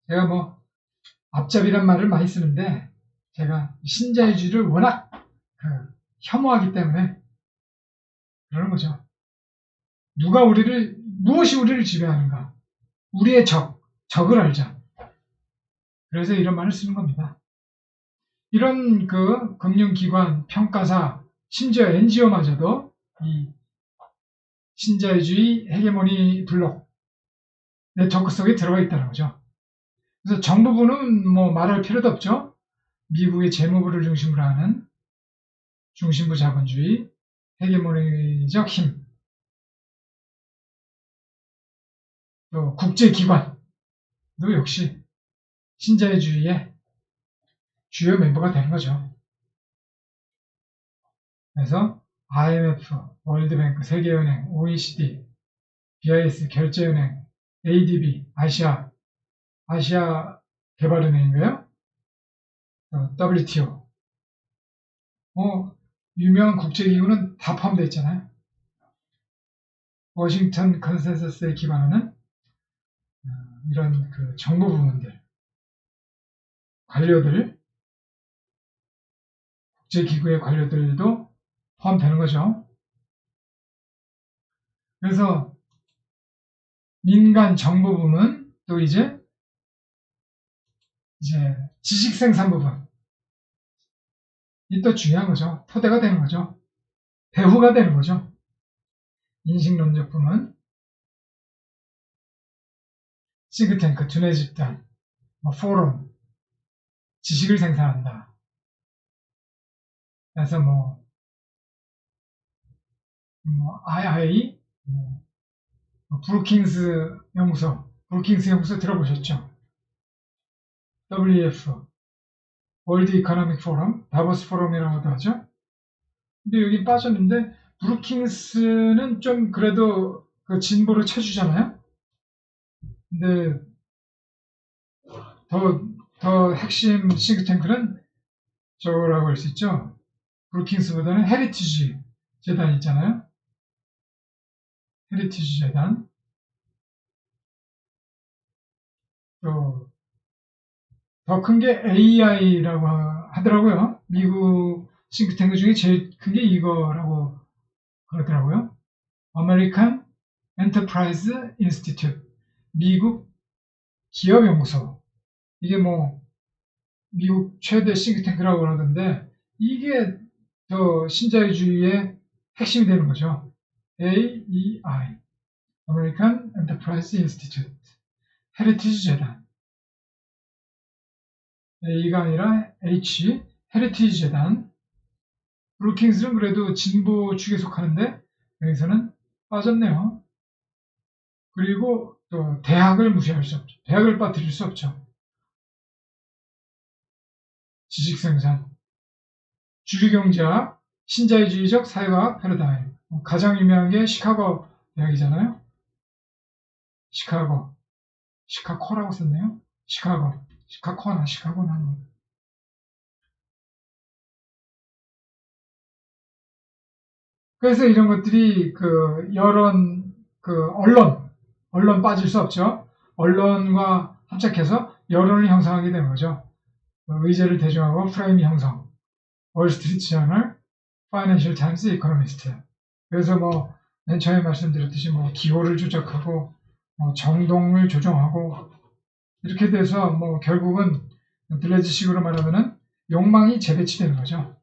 S1: 제가 앞잡이란 말을 많이 쓰는데 제가 신자유주의를 워낙 혐오하기 때문에 그러는 거죠. 무엇이 우리를 지배하는가? 우리의 적을 알자. 그래서 이런 말을 쓰는 겁니다. 이런 금융기관, 평가사, 심지어 NGO마저도 이 신자유주의 헤게모니 블록 네트워크 속에 들어가 있다는 거죠. 그래서 정부부는 말할 필요도 없죠. 미국의 재무부를 중심으로 하는 중심부 자본주의, 헤게모니적 힘, 또 국제기관도 역시 신자유주의의 주요 멤버가 되는 거죠. 그래서 IMF, 월드뱅크, 세계은행, OECD, BIS, 결제은행, ADB, 아시아 개발은행인가요? WTO. 유명한 국제기구는 다 포함되어 있잖아요. 워싱턴 컨센서스에 기반하는 이런 정부 부문들, 관료들, 국제기구의 관료들도 포함되는 거죠. 그래서 민간 정부 부문 또 이제 지식 생산 부분 이 또 중요한 거죠. 토대가 되는 거죠. 배후가 되는 거죠. 인식론적 부문, 싱크탱크, 두뇌 집단, 포럼, 지식을 생산한다. 그래서 II, 브루킹스 연구소 들어보셨죠? WEF, 월드 이코노믹 포럼, 다보스 포럼이라고도 하죠. 근데 여기 빠졌는데 브루킹스는 좀 그래도 진보를 쳐주잖아요. 근데 더 핵심 싱크탱크는 저거라고 할 수 있죠. 브루킹스보다는 헤리티지 재단 있잖아요. 헤리티지 재단. 또 더 큰 게 AI라고 하더라고요. 미국 싱크탱크 중에 제일 큰 게 이거라고 그러더라고요. 아메리칸 엔터프라이즈 인스티튜트, 미국 기업연구소. 이게 미국 최대 싱크탱크라고 그러던데 이게 더 신자유주의의 핵심이 되는 거죠. AEI, 아메리칸 엔터프라이즈 인스티튜트, 헤리티지 재단. A가 아니라 H, 헤리티지 재단. 브루킹스는 그래도 진보 축에 속하는데 여기서는 빠졌네요. 그리고 또 대학을 무시할 수 없죠. 대학을 빠뜨릴 수 없죠. 지식생산, 주류경제학, 신자유주의적 사회과학 패러다임. 가장 유명한 게 시카고 대학이잖아요. 시카고라고 썼네요. 시카고나. 그래서 이런 것들이 언론 빠질 수 없죠. 언론과 합작해서 여론을 형성하게 되는 거죠. 의제를 대중하고 프레임 형성. 월스트리트 저널, 파이낸셜 타임스, 이코노미스트. 그래서 맨 처음에 말씀드렸듯이 기호를 조작하고 정동을 조정하고 이렇게 돼서 결국은 블레즈식으로 말하면은 욕망이 재배치되는 거죠.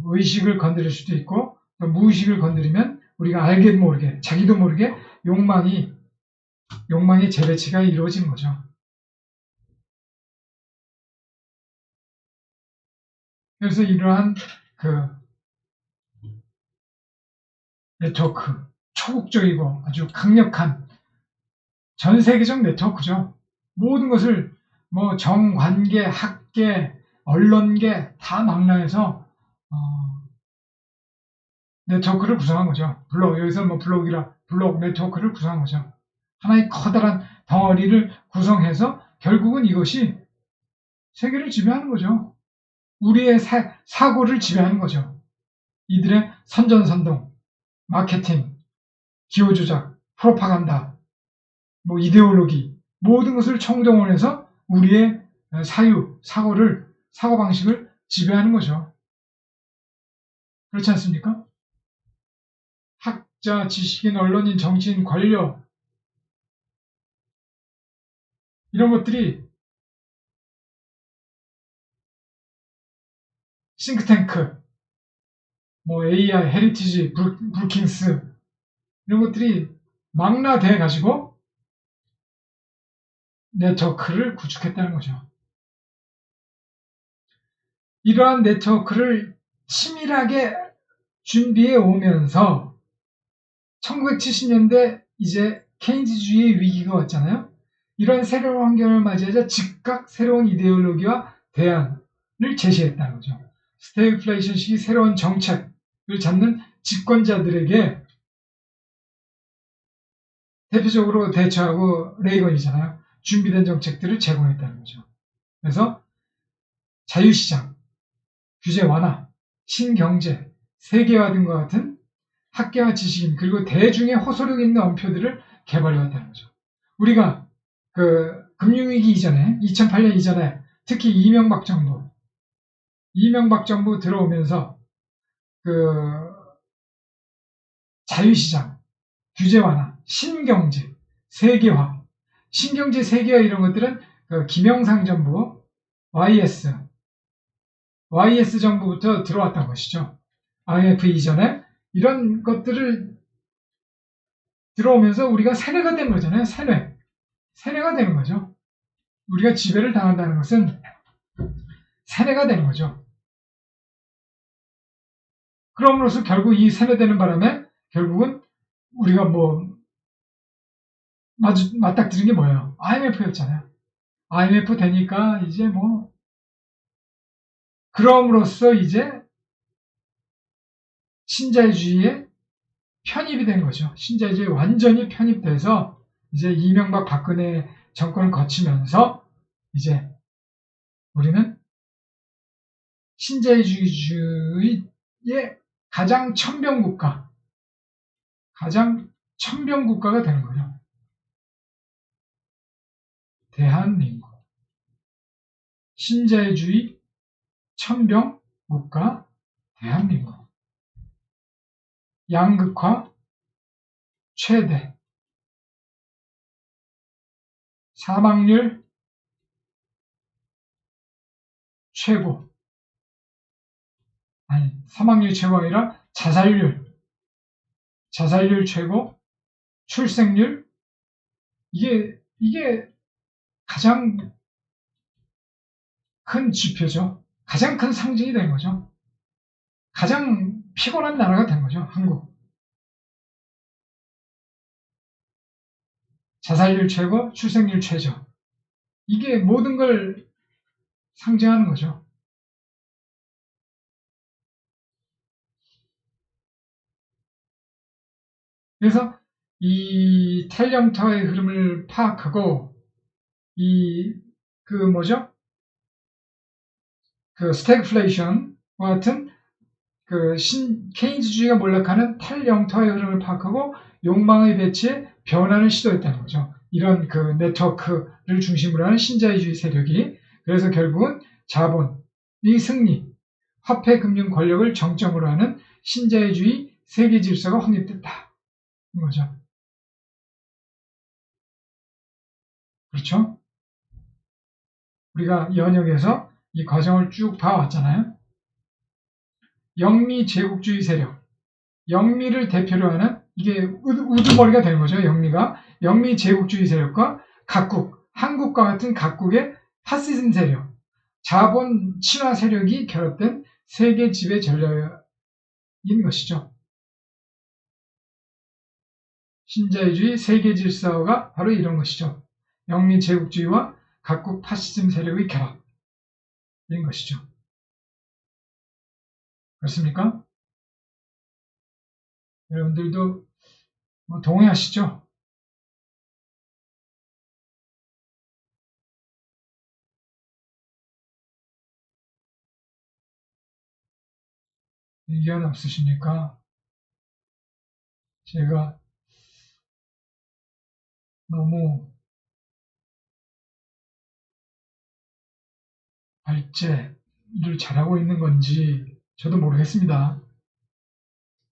S1: 의식을 건드릴 수도 있고 또 무의식을 건드리면 우리가 알게 모르게 자기도 모르게 욕망의 재배치가 이루어지는 거죠. 그래서 이러한 네트워크, 초국적이고 아주 강력한 전 세계적 네트워크죠. 모든 것을 정관계, 학계, 언론계 다 망라해서 네트워크를 구성한 거죠. 여기서 블록 네트워크를 구성한 거죠. 하나의 커다란 덩어리를 구성해서 결국은 이것이 세계를 지배하는 거죠. 우리의 사고를 지배하는 거죠. 이들의 선전선동, 마케팅, 기호조작, 프로파간다, 이데올로기 모든 것을 총동원해서 우리의 사고방식을 지배하는 거죠. 그렇지 않습니까? 학자, 지식인, 언론인, 정치인, 관료 이런 것들이 싱크탱크, AI, 헤리티지, 브루킹스 이런 것들이 망라돼 가지고 네트워크를 구축했다는 거죠. 이러한 네트워크를 치밀하게 준비해 오면서 1970년대 이제 케인즈주의의 위기가 왔잖아요. 이런 새로운 환경을 맞이하자 즉각 새로운 이데올로기와 대안을 제시했다는 거죠. 스태그플레이션식이 새로운 정책을 잡는 집권자들에게 대표적으로 대처하고 레이건이잖아요. 준비된 정책들을 제공했다는 거죠. 그래서 자유시장, 규제 완화, 신경제, 세계화 등과 같은 학계와 지식인 그리고 대중의 호소력 있는 언표들을 개발해왔다는 거죠. 우리가 금융위기 이전에 2008년 이전에 특히 이명박 정부 들어오면서 자유시장, 규제 완화, 신경제, 세계화, 신경제, 세계화 이런 것들은 김영삼 정부 YS 정부부터 들어왔던 것이죠. IMF 이전에 이런 것들을 들어오면서 우리가 세뇌가 되는 거잖아요. 세뇌가 되는 거죠. 우리가 지배를 당한다는 것은 세뇌가 되는 거죠. 그럼으로써 결국 이 세뇌되는 바람에 결국은 우리가 맞닥뜨린 게 뭐예요? IMF였잖아요. IMF 되니까 이제 그럼으로써 이제 신자유주의에 편입이 된 거죠. 신자유주의에 완전히 편입돼서 이제 이명박 박근혜 정권을 거치면서 이제 우리는 신자유주의의 가장 천병 국가가 되는 거죠. 대한민국. 신자유주의 천병 국가 대한민국. 양극화 최대. 사망률 최고. 아니, 사망률 최고가 아니라 자살률 최고. 출생률 이게 가장 큰 지표죠. 가장 큰 상징이 된 거죠. 가장 피곤한 나라가 된 거죠. 한국. 자살률 최고, 출생률 최저. 이게 모든 걸 상징하는 거죠. 그래서 이 탄력터의 흐름을 파악하고 그 스태그플레이션과 같은 케인즈주의가 몰락하는 탈영토의 흐름을 파악하고 욕망의 배치에 변화를 시도했다는 거죠. 이런 그 네트워크를 중심으로 하는 신자유주의 세력이 그래서 결국은 자본의 승리, 화폐 금융 권력을 정점으로 하는 신자유주의 세계 질서가 확립됐다. 이 거죠. 그렇죠? 우리가 연역에서 이 과정을 쭉 봐왔잖아요. 영미 제국주의 세력, 영미를 대표로 하는 이게 우두머리가 되는 거죠. 영미 제국주의 세력과 한국과 같은 각국의 파시즘 세력, 자본 친화 세력이 결합된 세계 지배 전략인 것이죠. 신자유주의 세계 질서가 바로 이런 것이죠. 영미 제국주의와 각국 파시즘 세력의 결합인 것이죠. 그렇습니까? 여러분들도 동의하시죠? 의견 없으십니까? 제가 너무 발제를 잘하고 있는 건지 저도 모르겠습니다.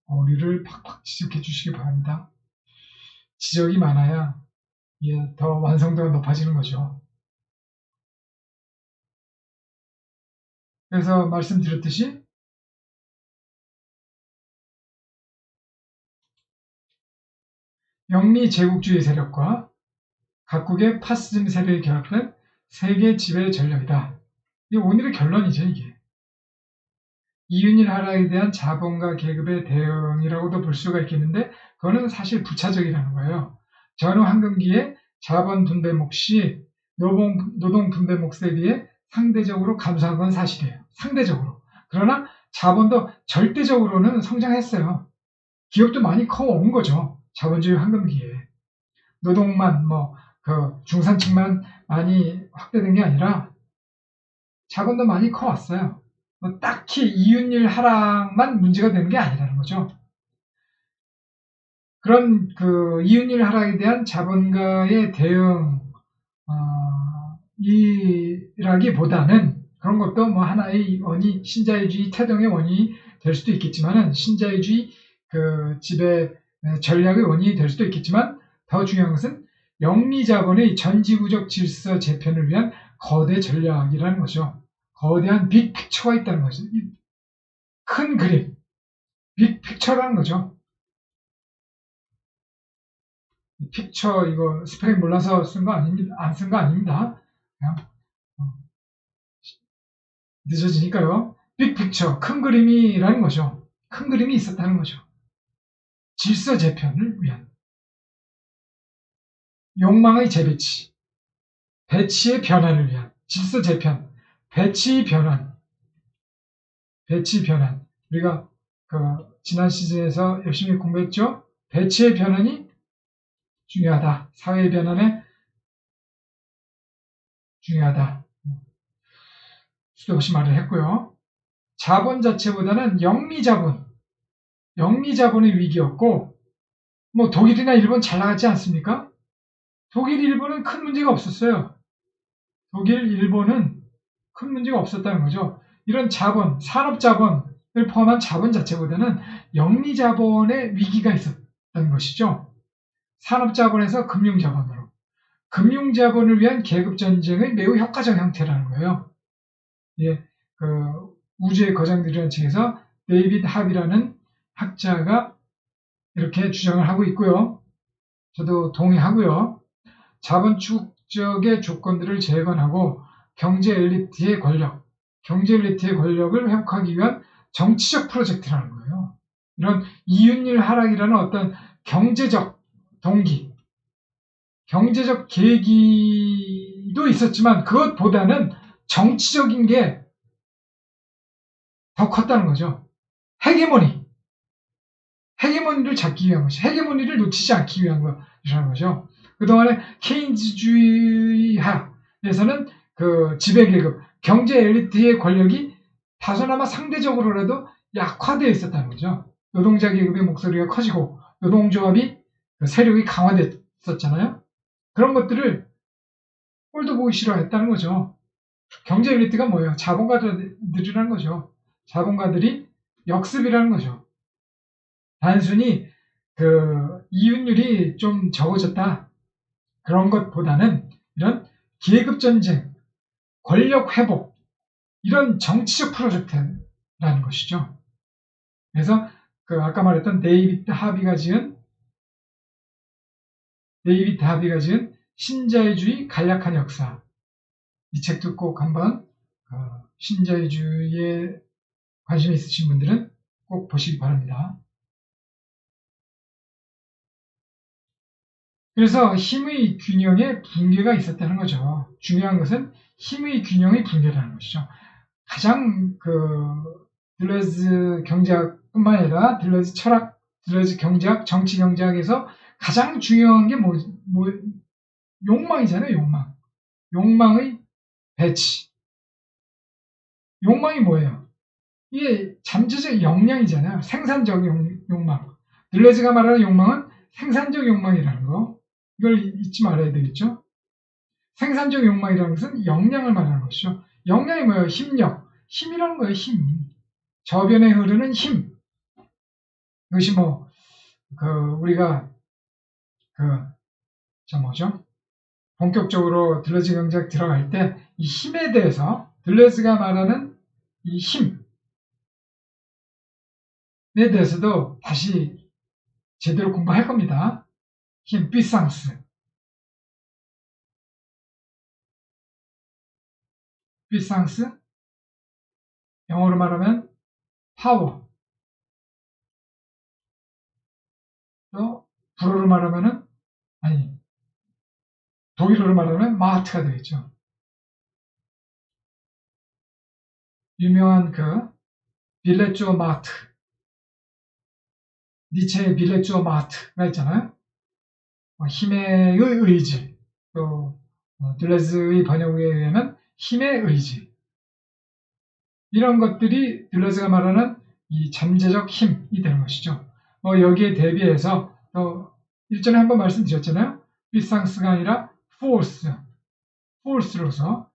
S1: 머리를 팍팍 지적해 주시기 바랍니다. 지적이 많아야 더 완성도가 높아지는 거죠. 그래서 말씀드렸듯이 영미 제국주의 세력과 각국의 파시즘 세력이 결합된 세계 지배 전략이다. 이게 오늘의 결론이죠, 이게. 이윤일 하락에 대한 자본가 계급의 대응이라고도 볼 수가 있겠는데 그거는 사실 부차적이라는 거예요. 전후 황금기에 자본 분배 몫이 노동 분배 몫에 비해 상대적으로 감소한 건 사실이에요. 상대적으로. 그러나 자본도 절대적으로는 성장했어요. 기업도 많이 커온 거죠. 자본주의 황금기에. 노동만 중산층만 많이 확대된 게 아니라 자본도 많이 커왔어요. 딱히 이윤율 하락만 문제가 되는 게 아니라는 거죠. 그런 이윤율 하락에 대한 자본가의 대응이라기보다는 그런 것도 하나의 신자유주의 태동의 원인이 될 수도 있겠지만은 신자유주의 지배 전략의 원인이 될 수도 있겠지만 더 중요한 것은 영미자본의 전지구적 질서 재편을 위한 거대 전략이라는 거죠. 거대한 빅픽처가 있다는 거죠. 큰 그림, 빅픽처라는 거죠. 픽처 이거 스펠링 몰라서 쓴 거 아닙니다. 안 쓴 거 아닙니다. 그냥 늦어지니까요. 빅픽처, 큰 그림이라는 거죠. 큰 그림이 있었다는 거죠. 질서 재편을 위한 욕망의 재배치, 배치의 변환을 위한 질서 재편, 배치 변환. 우리가 지난 시즌에서 열심히 공부했죠. 배치의 변환이 중요하다. 사회의 변환에 중요하다. 수도 없이 말을 했고요. 자본 자체보다는 영미자본의 위기였고 독일이나 일본 잘 나갔지 않습니까? 독일, 일본은 큰 문제가 없었어요. 독일, 일본은 큰 문제가 없었다는 거죠. 이런 자본, 산업자본을 포함한 자본 자체보다는 영미자본의 위기가 있었던 것이죠. 산업자본에서 금융자본으로. 금융자본을 위한 계급전쟁의 매우 효과적 형태라는 거예요. 우주의 거장들이라는 책에서 데이비드 합이라는 학자가 이렇게 주장을 하고 있고요. 저도 동의하고요. 자본 축적의 조건들을 재건하고 경제 엘리트의 권력을 회복하기 위한 정치적 프로젝트라는 거예요. 이런 이윤율 하락이라는 어떤 경제적 동기, 경제적 계기도 있었지만 그것보다는 정치적인 게 더 컸다는 거죠. 헤게모니를 잡기 위한 것이, 헤게모니를 놓치지 않기 위한 것이라는 거죠. 그동안에 케인즈주의 하에서는 그 지배계급, 경제 엘리트의 권력이 다소나마 상대적으로라도 약화되어 있었다는 거죠. 노동자 계급의 목소리가 커지고 노동조합이 세력이 강화됐었잖아요. 그런 것들을 꼴도 보기 싫어했다는 거죠. 경제 엘리트가 뭐예요? 자본가들이라는 거죠. 자본가들이 역습이라는 거죠. 단순히 그 이윤율이 좀 적어졌다, 그런 것보다는 이런 계급 전쟁, 권력 회복, 이런 정치적 프로젝트라는 것이죠. 그래서 그 아까 말했던 데이비드 하비가 지은 신자유주의 간략한 역사, 이 책도 꼭 한번 신자유주의에 관심 있으신 분들은 꼭 보시기 바랍니다. 그래서 힘의 균형에 붕괴가 있었다는 거죠. 중요한 것은 힘의 균형의 붕괴라는 것이죠. 가장 들러즈 경제학뿐만 아니라 들러즈 철학, 들러즈 경제학, 정치 경제학에서 가장 중요한 게 욕망이잖아요. 욕망의 배치. 욕망이 뭐예요? 이게 잠재적 역량이잖아요. 생산적 욕망. 들러즈가 말하는 욕망은 생산적 욕망이라는 거. 이걸 잊지 말아야 되겠죠. 생산적 욕망이라는 것은 역량을 말하는 것이죠. 역량이 뭐예요? 힘이라는 거예요. 힘. 저변에 흐르는 힘. 이것이 우리가 본격적으로 들러즈 경제학 들어갈 때 이 힘에 대해서, 들러즈가 말하는 이 힘에 대해서도 다시 제대로 공부할 겁니다. 힘, 삐상스, 영어로 말하면 파워, 또 불어로 말하면은, 독일어로 말하면 마트가 되겠죠. 유명한 빌레주어 마트, 니체의 빌레주어 마트가 있잖아요. 힘의 의지, 또 들러즈의 번역에 의하면 힘의 의지, 이런 것들이 들러즈가 말하는 이 잠재적 힘이 되는 것이죠. 여기에 대비해서 일전에 한번 말씀드렸잖아요. 비상스가 아니라 force로서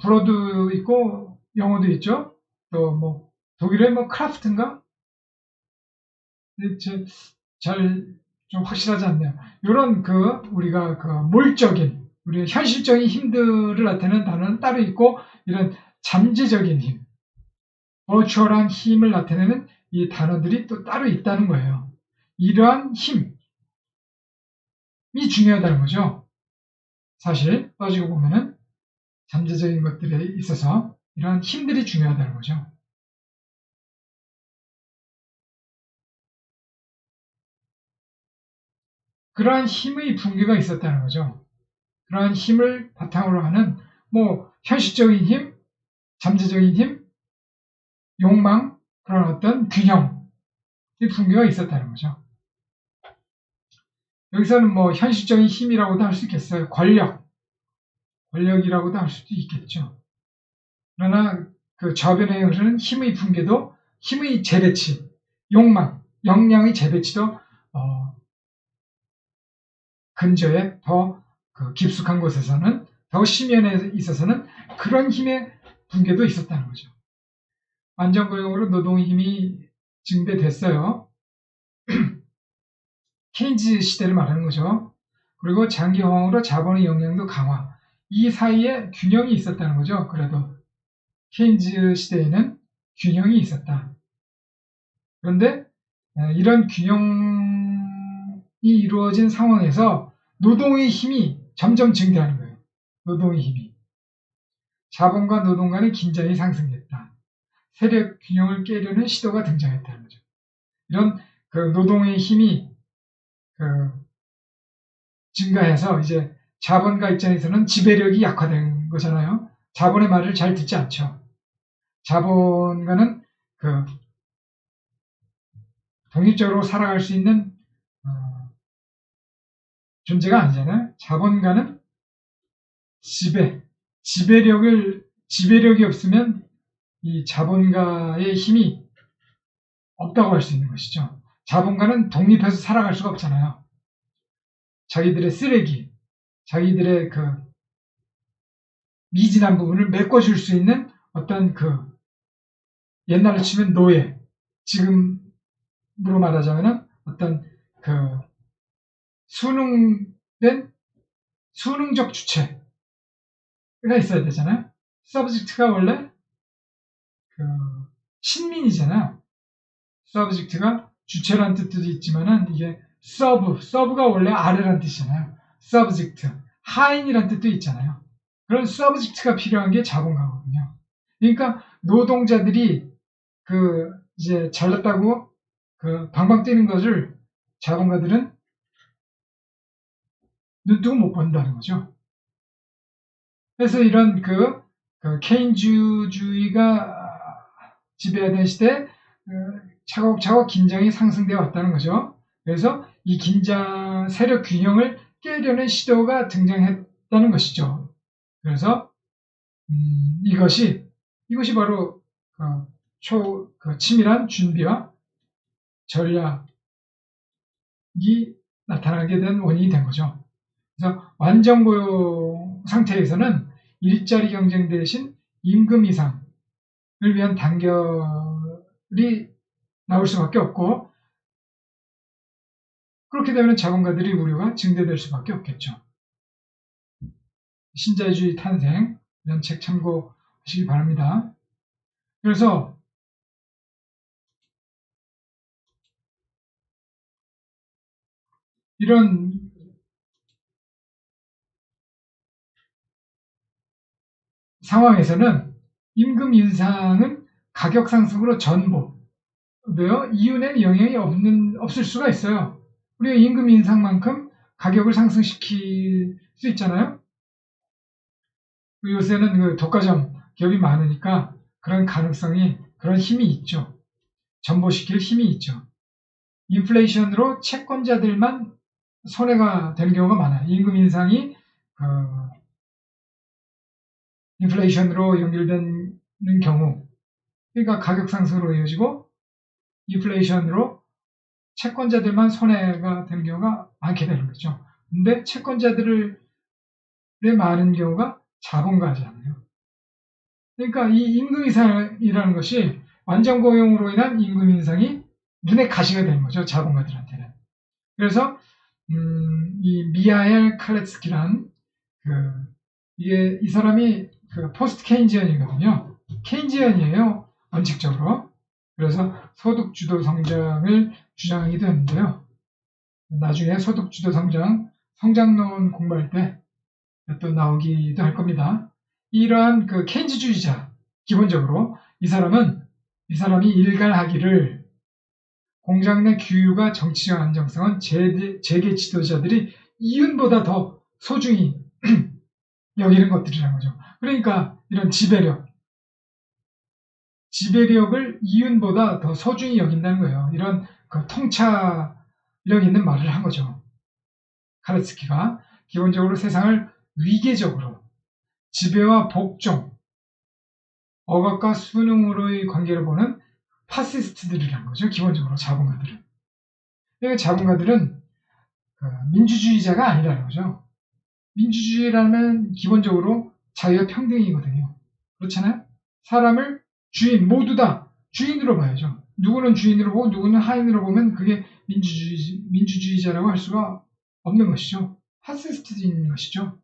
S1: 불어도 있고 영어도 있죠. 또 독일의 크라프트인가? 잘 좀 확실하지 않네요. 이런 우리가 몰적인, 우리 현실적인 힘들을 나타내는 단어는 따로 있고, 이런 잠재적인 힘, 버추얼한 힘을 나타내는 이 단어들이 또 따로 있다는 거예요. 이러한 힘이 중요하다는 거죠. 사실 따지고 보면은 잠재적인 것들에 있어서 이러한 힘들이 중요하다는 거죠. 그러한 힘의 붕괴가 있었다는 거죠. 그러한 힘을 바탕으로 하는 현실적인 힘, 잠재적인 힘, 욕망, 그런 어떤 균형의 붕괴가 있었다는 거죠. 여기서는 현실적인 힘이라고도 할 수 있겠어요. 권력이라고도 할 수도 있겠죠. 그러나 저변에 흐르는 힘의 붕괴도, 힘의 재배치, 욕망, 역량의 재배치도 근저에 더 깊숙한 곳에서는, 더 심연에 있어서는 그런 힘의 붕괴도 있었다는 거죠. 안정고용으로 노동의 힘이 증대됐어요. 케인즈 시대를 말하는 거죠. 그리고 장기 호황으로 자본의 역량도 강화. 이 사이에 균형이 있었다는 거죠. 그래도 케인즈 시대에는 균형이 있었다. 그런데 이런 균형이 이루어진 상황에서 노동의 힘이 점점 증대하는 거예요. 노동의 힘이. 자본과 노동 간의 긴장이 상승됐다. 세력 균형을 깨려는 시도가 등장했다는 거죠. 이런 그 노동의 힘이 증가해서 이제 자본가 입장에서는 지배력이 약화된 거잖아요. 자본의 말을 잘 듣지 않죠. 자본가는 독립적으로 살아갈 수 있는 존재가 아니잖아요. 자본가는 지배력이 없으면 이 자본가의 힘이 없다고 할 수 있는 것이죠. 자본가는 독립해서 살아갈 수가 없잖아요. 자기들의 쓰레기, 자기들의 미진한 부분을 메꿔줄 수 있는 어떤 옛날로 치면 노예, 지금으로 말하자면 어떤 수능적 주체가 있어야 되잖아요. 서브젝트가 원래 신민이잖아요. 서브젝트가 주체란 뜻도 있지만은 이게 서브가 원래 아래란 뜻이잖아요. 서브젝트, 하인이란 뜻도 있잖아요. 그런 서브젝트가 필요한 게 자본가거든요. 그러니까 노동자들이 이제 잘났다고 방방 뛰는 것을 자본가들은 눈뜨고 못 본다는 거죠. 그래서 이런 케인주의가 지배하던 시대에 차곡차곡 긴장이 상승되어 왔다는 거죠. 그래서 이 세력 균형을 깨려는 시도가 등장했다는 것이죠. 그래서 이것이 바로 치밀한 준비와 전략이 나타나게 된 원인이 된 거죠. 그래서 완전 고용 상태에서는 일자리 경쟁 대신 임금 이상을 위한 단결이 나올 수밖에 없고, 그렇게 되면 자본가들의 우려가 증대될 수밖에 없겠죠. 신자유주의 탄생, 이런 책 참고하시기 바랍니다. 그래서 이런 상황에서는 임금 인상은 가격 상승으로 전복되어 이윤에 영향이 없을 수가 있어요. 우리가 임금 인상만큼 가격을 상승시킬 수 있잖아요. 요새는 독과점 기업이 많으니까 그런 가능성이, 그런 힘이 있죠. 전보시킬 힘이 있죠. 인플레이션으로 채권자들만 손해가 되는 경우가 많아요. 임금 인상이 인플레이션으로 연결되는 경우, 그러니까 가격 상승으로 이어지고 인플레이션으로 채권자들만 손해가 되는 경우가 많게 되는 거죠. 근데 채권자들의 많은 경우가 자본가잖아요. 그러니까 이 임금 인상이라는 것이 완전 고용으로 인한 임금 인상이 눈에 가시가 되는 거죠. 자본가들한테는. 그래서 이 미하엘 칼레츠키란 이게 이 사람이 포스트 케인지언이거든요. 케인지언이에요. 원칙적으로. 그래서 소득주도 성장을 주장하기도 했는데요. 나중에 소득주도 성장론 공부할 때 또 나오기도 할 겁니다. 이러한 케인즈주의자, 기본적으로 이 사람이 일갈하기를 공장 내 규율과 정치적 안정성은 재계 지도자들이 이윤보다 더 소중히 여기는 것들이라는 거죠. 그러니까 이런 지배력을 이윤보다 더 소중히 여긴다는 거예요. 이런 통찰력 있는 말을 한 거죠. 카레츠키가 기본적으로 세상을 위계적으로 지배와 복종, 억압과 순응으로의 관계를 보는 파시스트들이라는 거죠. 기본적으로 자본가들은. 그러니까 자본가들은 민주주의자가 아니라는 거죠. 민주주의라면 기본적으로 자유와 평등이거든요. 그렇잖아요? 사람을 모두 다 주인으로 봐야죠. 누구는 주인으로 보고 누구는 하인으로 보면 그게 민주주의자라고 할 수가 없는 것이죠. 파시스트인 것이죠.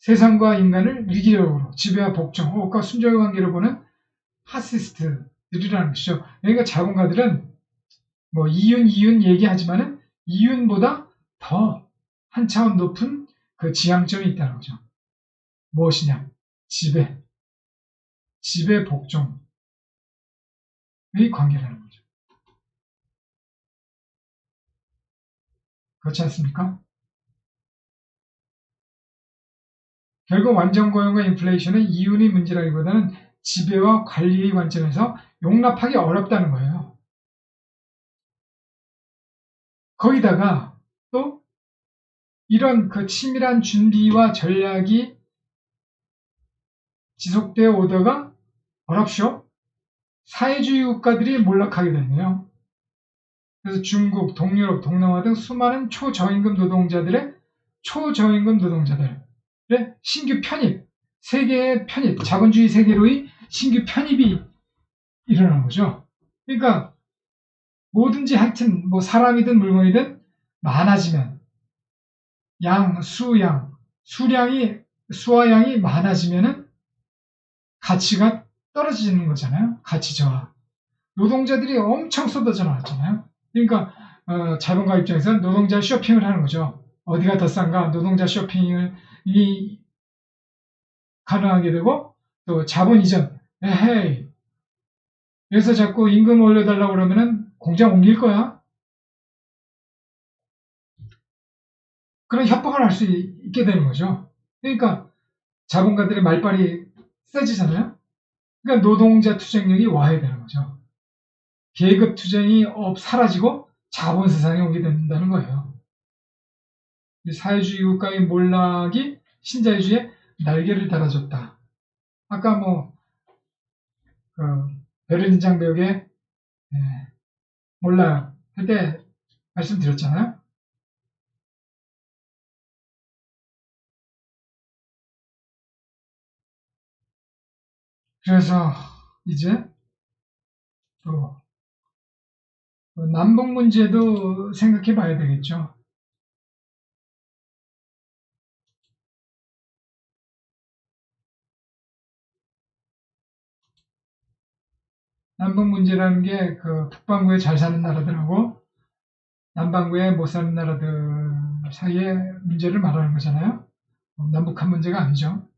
S1: 세상과 인간을 위기적으로 지배와 복종, 억압과 순종의 관계로 보는 파시스트들이라는 것이죠. 그러니까 자본가들은 이윤 얘기하지만은 이윤보다 더 한 차원 높은 지향점이 있다는 거죠. 무엇이냐? 지배 복종의 관계라는 거죠. 그렇지 않습니까? 결국 완전 고용과 인플레이션은 이윤의 문제라기보다는 지배와 관리의 관점에서 용납하기 어렵다는 거예요. 거기다가 또 이런 그 치밀한 준비와 전략이 지속되어 오다가 어랍쇼 사회주의 국가들이 몰락하게 되네요. 그래서 중국, 동유럽, 동남아 등 수많은 초저임금 노동자들의 신규 편입, 세계의 편입, 자본주의 세계로의 신규 편입이 일어난 거죠. 그러니까 뭐든지 하여튼 뭐 사람이든 물건이든 많아지면 수와 양이 많아지면은 가치가 떨어지는 거잖아요. 가치 저하. 노동자들이 엄청 쏟아져 나왔잖아요. 그러니까 자본가 입장에서는 노동자 쇼핑을 하는 거죠. 어디가 더 싼가 노동자 쇼핑이 가능하게 되고 또 자본 이전 에헤이 여기서 자꾸 임금 올려달라고 그러면은 공장 옮길 거야. 그런 협박을 할 수 있게 되는 거죠. 그러니까 자본가들의 말빨이 세지잖아요. 그러니까 노동자 투쟁력이 와야 되는 거죠. 계급 투쟁이 사라지고 자본 세상에 오게 된다는 거예요. 사회주의 국가의 몰락이 신자유주의에 날개를 달아줬다. 아까 그 베를린 장벽에 몰라요 할 때 말씀드렸잖아요. 그래서 이제 또 남북 문제도 생각해 봐야 되겠죠. 남북 문제라는 게 그 북반구에 잘 사는 나라들하고 남반구에 못 사는 나라들 사이의 문제를 말하는 거잖아요. 남북한 문제가 아니죠.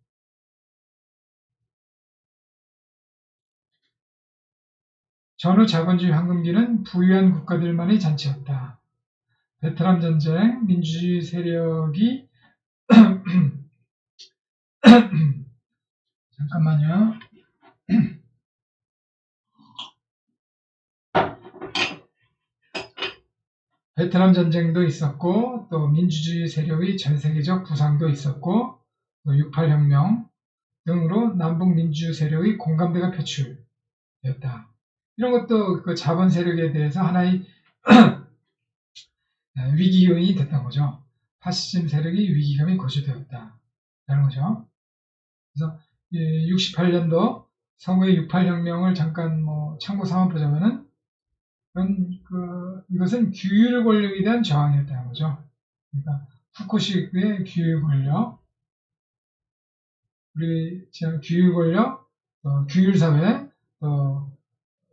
S1: 전후 자본주의 황금기는 부유한 국가들만의 잔치였다. 베트남 전쟁, 민주주의 세력이 잠깐만요. 베트남 전쟁도 있었고 또 민주주의 세력의 전 세계적 부상도 있었고 또 68혁명 등으로 남북 민주 세력의 공감대가 표출되었다. 이런 것도 그 자본 세력에 대해서 하나의 위기 요인이 됐던 거죠. 파시즘 세력이 위기감이 고조되었다라는 거죠. 그래서 68년도 서구의 68혁명을 잠깐 참고 삼아 보자면은 이것은 규율 권력에 대한 저항이었다는 거죠. 그러니까 후쿠시의 규율 권력, 우리 지금 규율 권력, 규율 사회,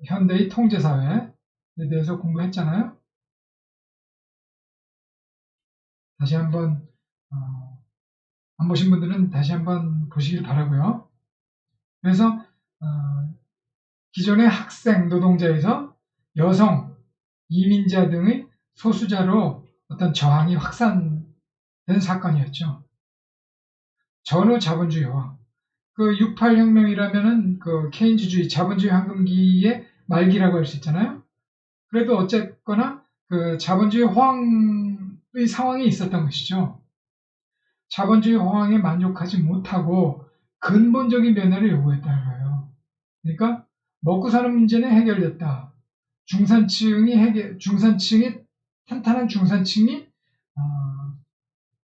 S1: 현대의 통제 사회에 대해서 공부했잖아요. 다시 한번 안 보신 분들은 다시 한번 보시길 바라고요. 그래서 기존의 학생 노동자에서 여성, 이민자 등의 소수자로 어떤 저항이 확산된 사건이었죠. 전후 자본주의와 그 68혁명이라면은 그 케인즈주의 자본주의 황금기의 말기라고 할 수 있잖아요. 그래도 어쨌거나 그 자본주의 호황의 상황이 있었던 것이죠. 자본주의 호황에 만족하지 못하고 근본적인 변화를 요구했다는 거예요. 그러니까 먹고 사는 문제는 해결됐다. 중산층이 탄탄한 중산층이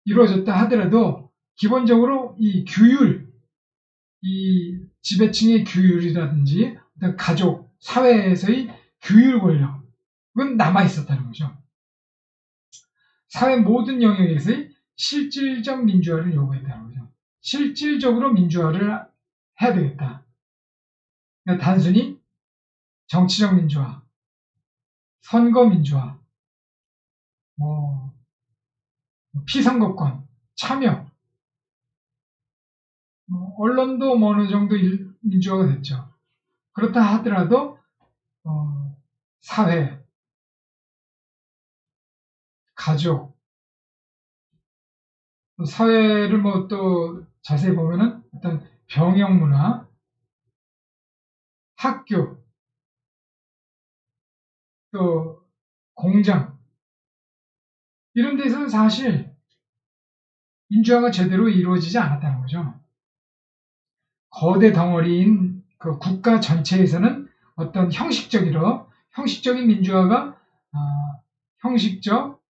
S1: 이루어졌다 하더라도 기본적으로 이 규율, 이 지배층의 규율이라든지 어떤 가족, 사회에서의 규율 권력은 남아 있었다는 거죠. 사회 모든 영역에서의 실질적 민주화를 요구했다는 거죠. 실질적으로 민주화를 해야 되겠다. 그러니까 단순히 정치적 민주화, 선거 민주화, 피선거권, 참여 언론도 뭐 어느 정도 민주화가 됐죠. 그렇다 하더라도 사회, 가족, 사회를 뭐 또 자세히 보면은 어떤 병역 문화, 학교, 또 공장 이런 데서는 사실 민주화가 제대로 이루어지지 않았다는 거죠. 거대 덩어리인 그 국가 전체에서는 어떤 형식적인 민주화가 형식적,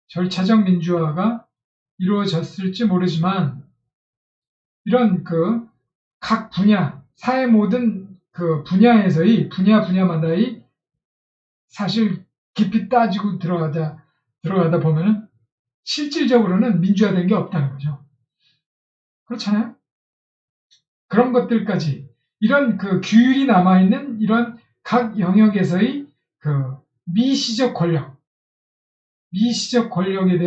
S1: 절차적 민주화가 이루어졌을지 모르지만 이런 그 각 분야, 사회 모든 그 분야마다의 사실 깊이 따지고 들어가다 보면은 실질적으로는 민주화된 게 없다는 거죠. 그렇잖아요? 그런 것들까지 이런 그 규율이 남아있는 이런 각 영역에서의 그 미시적 권력에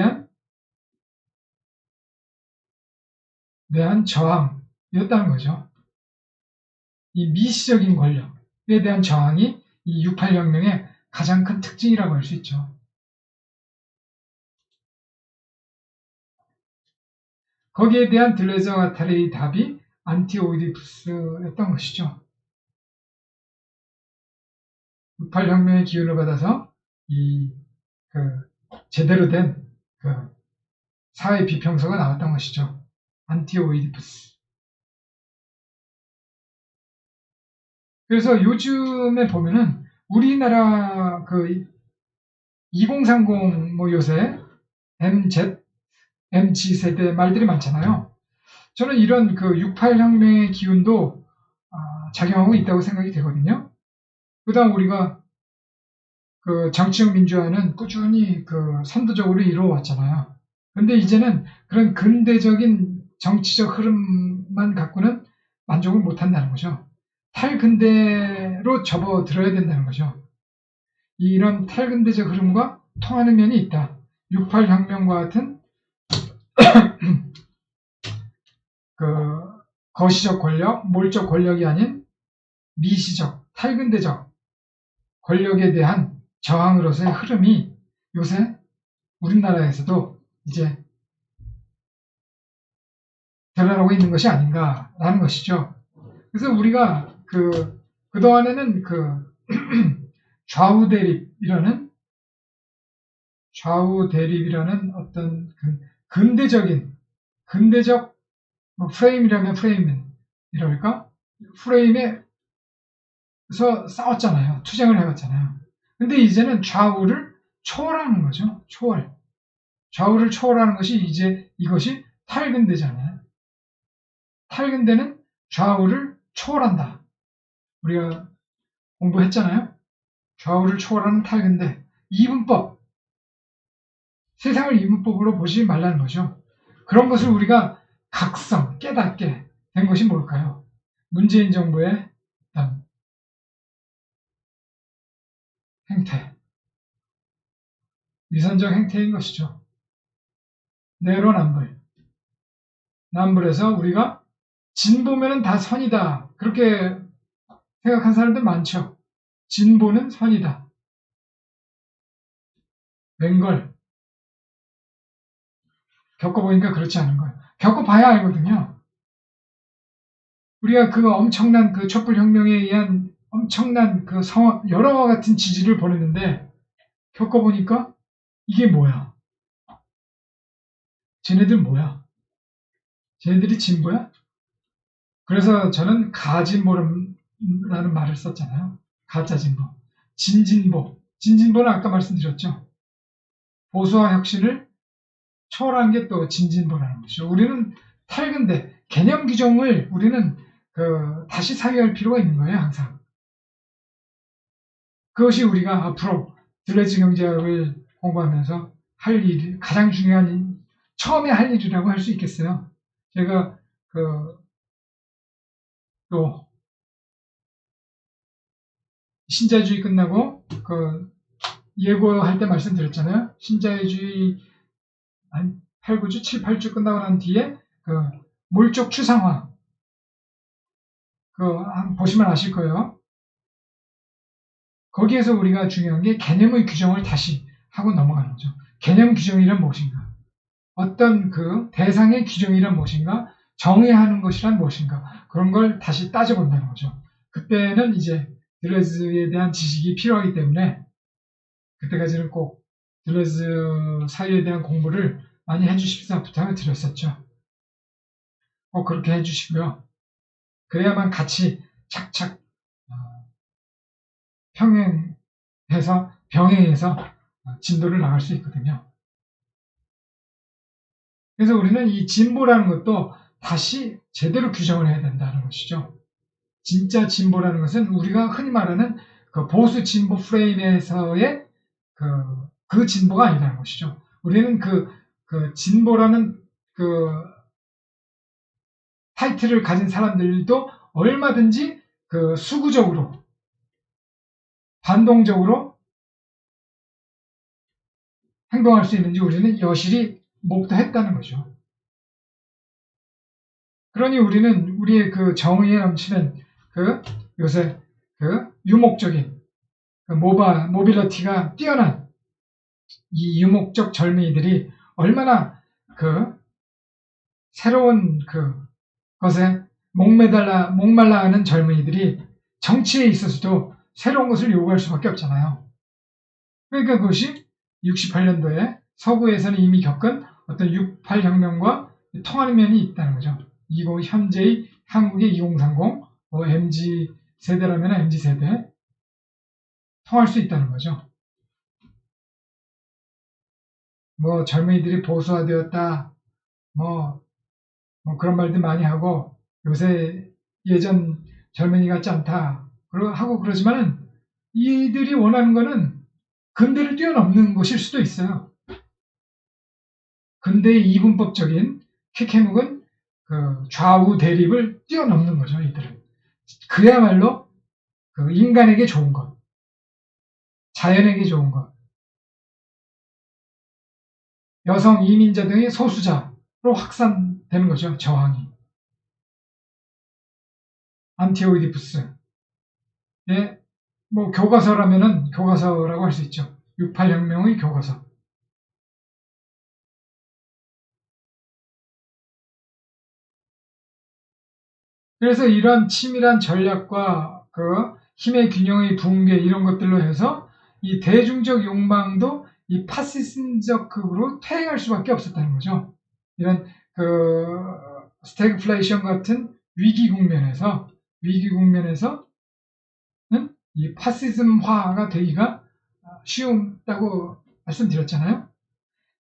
S1: 대한 저항이었다는 거죠. 이 미시적인 권력에 대한 저항이 이 68혁명의 가장 큰 특징이라고 할 수 있죠. 거기에 대한 들레저 와타리의 답이 안티오이디푸스였던 것이죠. 68혁명의 기운을 받아서 제대로 된 사회 비평서가 나왔던 것이죠. 안티오이디푸스. 그래서 요즘에 보면은 우리나라 2030 뭐 요새 MZ 세대 말들이 많잖아요. 저는 이런 68혁명의 기운도 작용하고 있다고 생각이 되거든요. 그다음 우리가 정치적 민주화는 꾸준히 선도적으로 이루어왔잖아요. 근데 이제는 그런 근대적인 정치적 흐름만 갖고는 만족을 못한다는 거죠. 탈근대로 접어들어야 된다는 거죠. 이런 탈근대적 흐름과 통하는 면이 있다. 68혁명과 같은 거시적 권력, 몰적 권력이 아닌 미시적, 탈근대적 권력에 대한 저항으로서의 흐름이 요새 우리나라에서도 이제 드러나고 있는 것이 아닌가라는 것이죠. 그래서 우리가 그동안에는 좌우 대립이라는 어떤 근대적 프레임이라면 프레임이랄까? 프레임에서 싸웠잖아요. 투쟁을 해봤잖아요. 근데 이제는 좌우를 초월하는 거죠. 좌우를 초월하는 것이 이것이 탈근대잖아요. 탈근대는 좌우를 초월한다. 우리가 공부했잖아요. 좌우를 초월하는 탈근대. 이분법. 세상을 이분법으로 보지 말라는 거죠. 그런 것을 우리가 깨닫게 된 것이 뭘까요? 문재인 정부의 행태. 위선적 행태인 것이죠. 내로남불. 남불에서 우리가 진보면은 다 선이다. 그렇게 생각한 사람들 많죠. 진보는 선이다. 웬걸. 겪어보니까 그렇지 않은 거예요. 겪어봐야 알거든요. 우리가 엄청난 촛불혁명에 의한 엄청난 여러와 같은 지지를 보냈는데 겪어보니까 이게 뭐야? 쟤네들 뭐야? 쟤네들이 진보야? 그래서 저는 가진보라는 말을 썼잖아요. 가짜 진보. 진진보는 아까 말씀드렸죠. 보수와 혁신을 초월한 게 또 진진보라는 것이죠. 우리는 탈근대, 개념 규정을 우리는 다시 사유할 필요가 있는 거예요, 항상. 그것이 우리가 앞으로 들레즈 경제학을 공부하면서 가장 중요한 처음에 할 일이라고 할 수 있겠어요. 제가 또 신자유주의 끝나고 예고할 때 말씀드렸잖아요. 신자유주의 한 8, 9주, 7, 8주 끝나고 난 뒤에 몰적 추상화. 보시면 아실 거예요. 거기에서 우리가 중요한 게 개념의 규정을 다시 하고 넘어가는 거죠. 개념 규정이란 무엇인가? 어떤 그 대상의 규정이란 무엇인가? 정의하는 것이란 무엇인가? 그런 걸 다시 따져본다는 거죠. 그때는 이제 딜레즈에 대한 지식이 필요하기 때문에 그때까지는 꼭 딜레즈 사유에 대한 공부를 많이 해주십사 부탁을 드렸었죠. 꼭 그렇게 해주시고요. 그래야만 같이 착착 병행해서 진도를 나갈 수 있거든요. 그래서 우리는 이 진보라는 것도 다시 제대로 규정을 해야 된다는 것이죠. 진짜 진보라는 것은 우리가 흔히 말하는 그 보수 진보 프레임에서의 그 진보가 아니라는 것이죠. 우리는 그 진보라는 그 타이틀을 가진 사람들도 얼마든지 그 수구적으로, 반동적으로 행동할 수 있는지 우리는 여실히 목도했다는 거죠. 그러니 우리는 우리의 그 정의에 넘치는 요새 유목적인 모빌리티가 뛰어난 이 유목적 젊은이들이 얼마나 새로운 것에 목말라 하는 젊은이들이 정치에 있어서도 새로운 것을 요구할 수밖에 없잖아요. 그러니까 그것이 68년도에 서구에서는 이미 겪은 어떤 68혁명과 통하는 면이 있다는 거죠. 현재의 한국의 2030, MZ세대라면 MZ세대 통할 수 있다는 거죠. 젊은이들이 보수화되었다, 그런 말들 많이 하고 요새 예전 젊은이 같지 않다 하고 그러지만은 이들이 원하는 거는 근대를 뛰어넘는 것일 수도 있어요. 근대의 이분법적인 캐캐묵은 좌우 대립을 뛰어넘는 거죠. 이들은 그야말로 인간에게 좋은 것, 자연에게 좋은 것, 여성 이민자 등의 소수자로 확산되는 거죠. 저항이. 안티오이디푸스의 교과서라면은 교과서라고 할 수 있죠. 68혁명의 교과서. 그래서 이런 치밀한 전략과 힘의 균형의 붕괴 이런 것들로 해서 이 대중적 욕망도 이 파시즘적으로 퇴행할 수밖에 없었다는 거죠. 이런 스태그플레이션 같은 위기 국면에서는 이 파시즘화가 되기가 쉬웠다고 말씀드렸잖아요.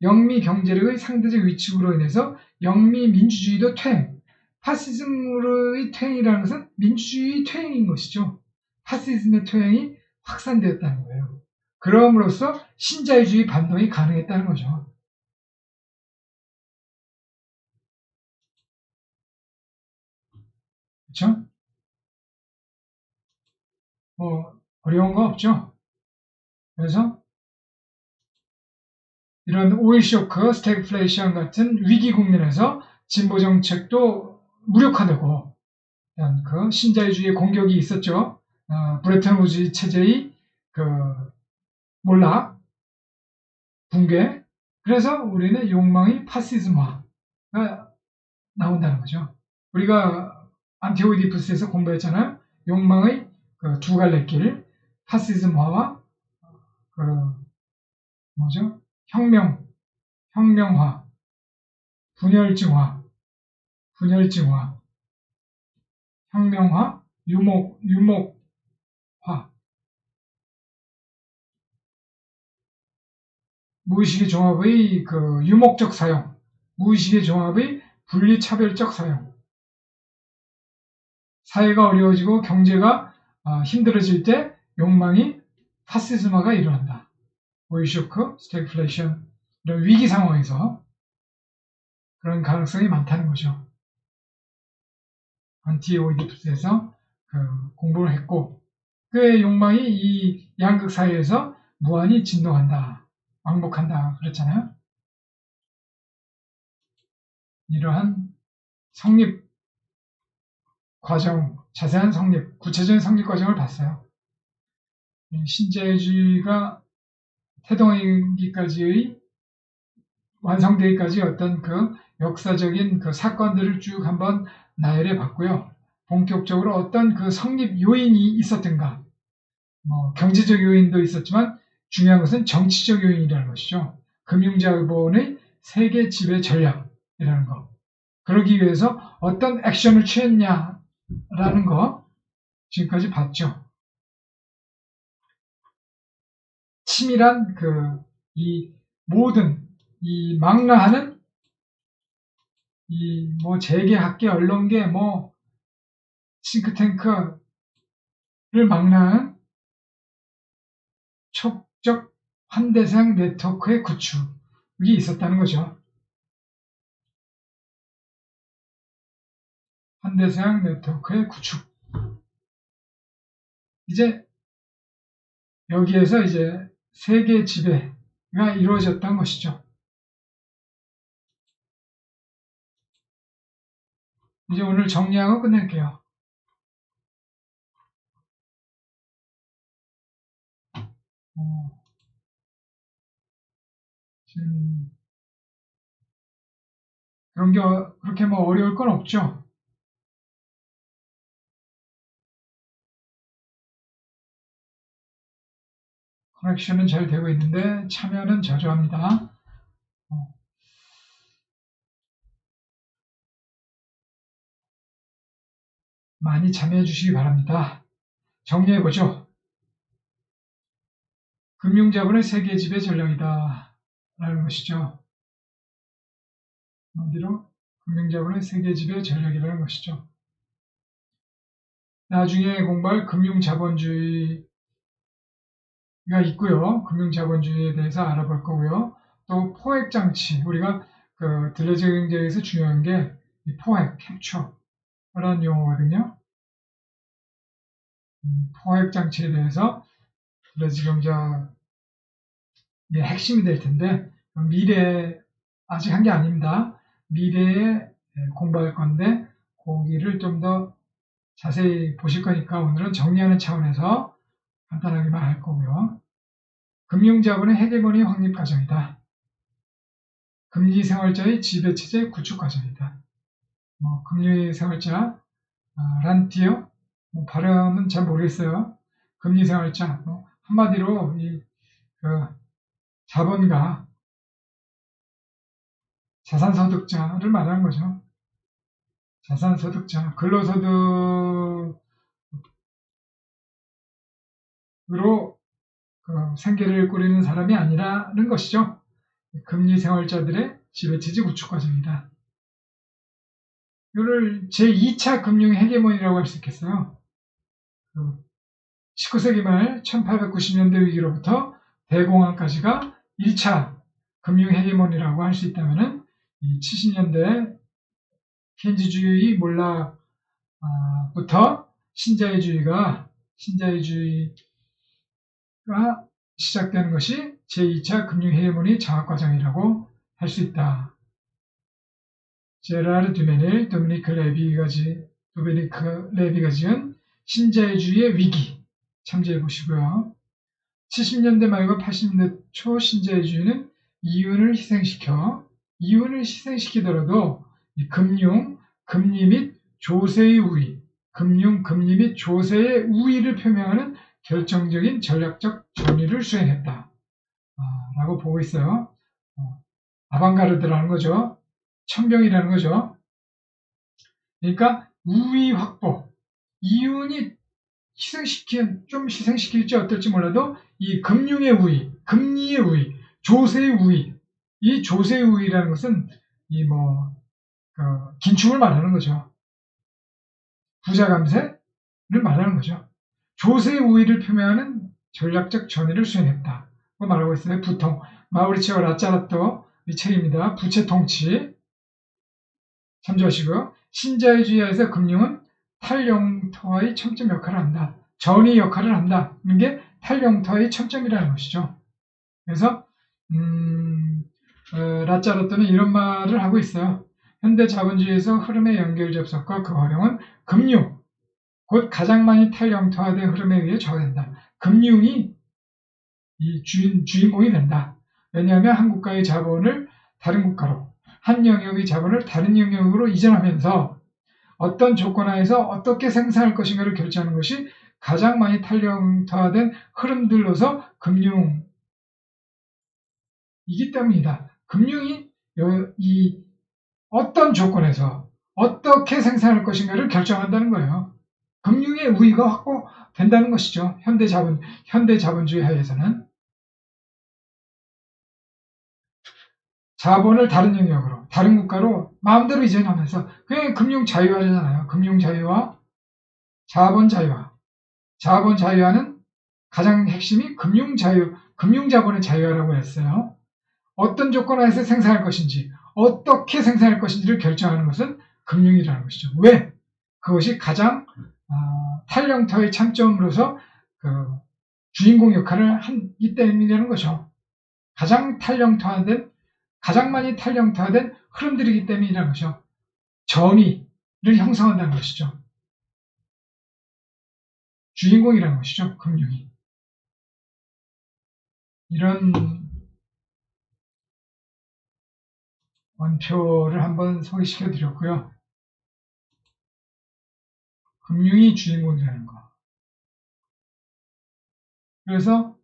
S1: 영미 경제력의 상대적 위축으로 인해서 영미 민주주의도 퇴행, 파시즘으로의 퇴행이라는 것은 민주주의 퇴행인 것이죠. 파시즘의 퇴행이 확산되었다는 거예요. 그럼으로써 신자유주의 반동이 가능했다는 거죠. 그렇죠? 어려운 거 없죠. 그래서 이런 오일 쇼크, 스태그플레이션 같은 위기 국면에서 진보 정책도 무력화되고 신자유주의 공격이 있었죠. 브레튼 우즈 체제의 몰락, 붕괴. 그래서 우리는 욕망의 파시즘화가 나온다는 거죠. 우리가 안티오이디푸스에서 공부했잖아요. 욕망의 두 갈래 길, 파시즘화와 혁명화, 분열증화, 혁명화, 유목화. 무의식의 종합의 유목적 사용, 무의식의 종합의 분리차별적 사용. 사회가 어려워지고 경제가 힘들어질 때 욕망이 파시즘화가 일어난다. 오일 쇼크, 스태그플레이션 이런 위기 상황에서 그런 가능성이 많다는 거죠. 안티오이디푸스에서 공부를 했고 그의 욕망이 이 양극 사회에서 무한히 진동한다, 왕복한다 그랬잖아요. 이러한 성립 과정, 자세한 성립, 구체적인 성립 과정을 봤어요. 신자유주의가 태동하기까지의 완성되기까지 어떤 그 역사적인 그 사건들을 쭉 한번 나열해 봤고요. 본격적으로 어떤 그 성립 요인이 있었던가, 뭐 경제적 요인도 있었지만 중요한 것은 정치적 요인이라는 것이죠. 금융자본의 세계 지배 전략이라는 것. 그러기 위해서 어떤 액션을 취했냐라는 거 지금까지 봤죠. 치밀한 이 모든 이 망라하는 이 뭐 재계학계 언론계 뭐 싱크탱크를 망라하는 촉적 환대상 네트워크의 구축이 있었다는 거죠. 환대상 네트워크의 구축. 이제 여기에서 이제 세계 지배가 이루어졌던 것이죠. 이제 오늘 정리하고 끝낼게요. 지금 그런 게 그렇게 뭐 어려울 건 없죠. 커넥션은 잘 되고 있는데 참여는 저조합니다. 많이 참여해 주시기 바랍니다. 정리해보죠. 금융자본의 세계 지배 전략이다 라는 것이죠. 어디로? 금융자본의 세계 지배 전략이라는 것이죠. 나중에 공부할 금융자본주의가 있고요. 금융자본주의에 대해서 알아볼 거고요. 또 포획장치, 우리가 그 들레즈 경제에서 중요한 게 이 포획, 캡처라는 용어거든요. 포획장치에 대해서 들레즈 경제의 핵심이 될 텐데 미래 아직 한 게 아닙니다. 미래에 공부할 건데 거기를 좀 더 자세히 보실 거니까 오늘은 정리하는 차원에서 간단하게만 할 거고요. 금융자본의 헤게모니 확립 과정이다. 금리생활자의 지배체제 구축 과정이다. 뭐 금리생활자, 란티어, 뭐 발음은 잘 모르겠어요. 금리생활자, 뭐 한마디로 그 자본가, 자산소득자를 말하는 거죠. 자산소득자, 근로소득으로 생계를 꾸리는 사람이 아니라는 것이죠. 금리생활자들의 지배체제 구축 과정이다. 이를 제2차 금융 헤게모니라고 할 수 있겠어요. 19세기 말 1890년대 위기로부터 대공황까지가 1차 금융 헤게모니라고 할 수 있다면 이 70년대 케인즈주의 몰락부터 신자유주의가 시작되는 것이 제2차 금융 헤게모니 장악 과정이라고 할 수 있다. 제라르 듀메닐, 도미니크 레비가 지은 신자유주의의 위기 참조해 보시고요. 70년대 말과 80년대 초 신자유주의는 이윤을 희생시키더라도 금융, 금리 및 조세의 우위, 금리 및 조세의 우위를 표명하는 결정적인 전략적 전위를 수행했다. 라고 보고 있어요. 아방가르드라는 거죠. 천병이라는 거죠. 그러니까 우위 확보, 이윤이 좀 희생시킬지 어떨지 몰라도 이 금융의 우위, 금리의 우위, 조세의 우위, 이 조세의 우위라는 것은 긴축을 말하는 거죠. 부자 감세를 말하는 거죠. 조세의 우위를 표명하는 전략적 전위를 수행했다. 말하고 있어요. 부통 마우리치오 라짜라토 이 책입니다. 부채 통치 참조하시고요. 신자유주의에서 금융은 탈영토와의 첨점 역할을 한다. 전위 역할을 한다는 게 탈영토와의 첨점이라는 것이죠. 그래서 라짜라토는 이런 말을 하고 있어요. 현대 자본주의에서 흐름의 연결 접속과 그 활용은 금융, 곧 가장 많이 탈영토화된 흐름에 의해 좌우된다. 금융이 이 주인공이 된다. 왜냐하면 한 국가의 자본을 다른 국가로, 한 영역의 자본을 다른 영역으로 이전하면서 어떤 조건 하에서 어떻게 생산할 것인가를 결정하는 것이 가장 많이 탈영토화된 흐름들로서 금융이기 때문이다. 금융이 이 어떤 조건에서 어떻게 생산할 것인가를 결정한다는 거예요. 금융의 우위가 확보된다는 것이죠. 현대 자본주의 하에서는 자본을 다른 영역으로, 다른 국가로 마음대로 이전하면서 그게 금융 자유화잖아요. 금융 자유화, 자본 자유화. 자본 자유화는 가장 핵심이 금융 자본의 자유화라고 했어요. 어떤 조건 하에서 생산할 것인지, 어떻게 생산할 것인지를 결정하는 것은 금융이라는 것이죠. 왜? 그것이 가장 탈영토의 참점으로서 그 주인공 역할을 하기 때문이라는 거죠. 가장 많이 탈영토화된 흐름들이기 때문이라는 것이죠. 정의를 형성한다는 것이죠. 주인공이라는 것이죠. 금융이. 이런 원표를 한번 소개시켜 드렸고요. 금융이 주인공이라는 거. 그래서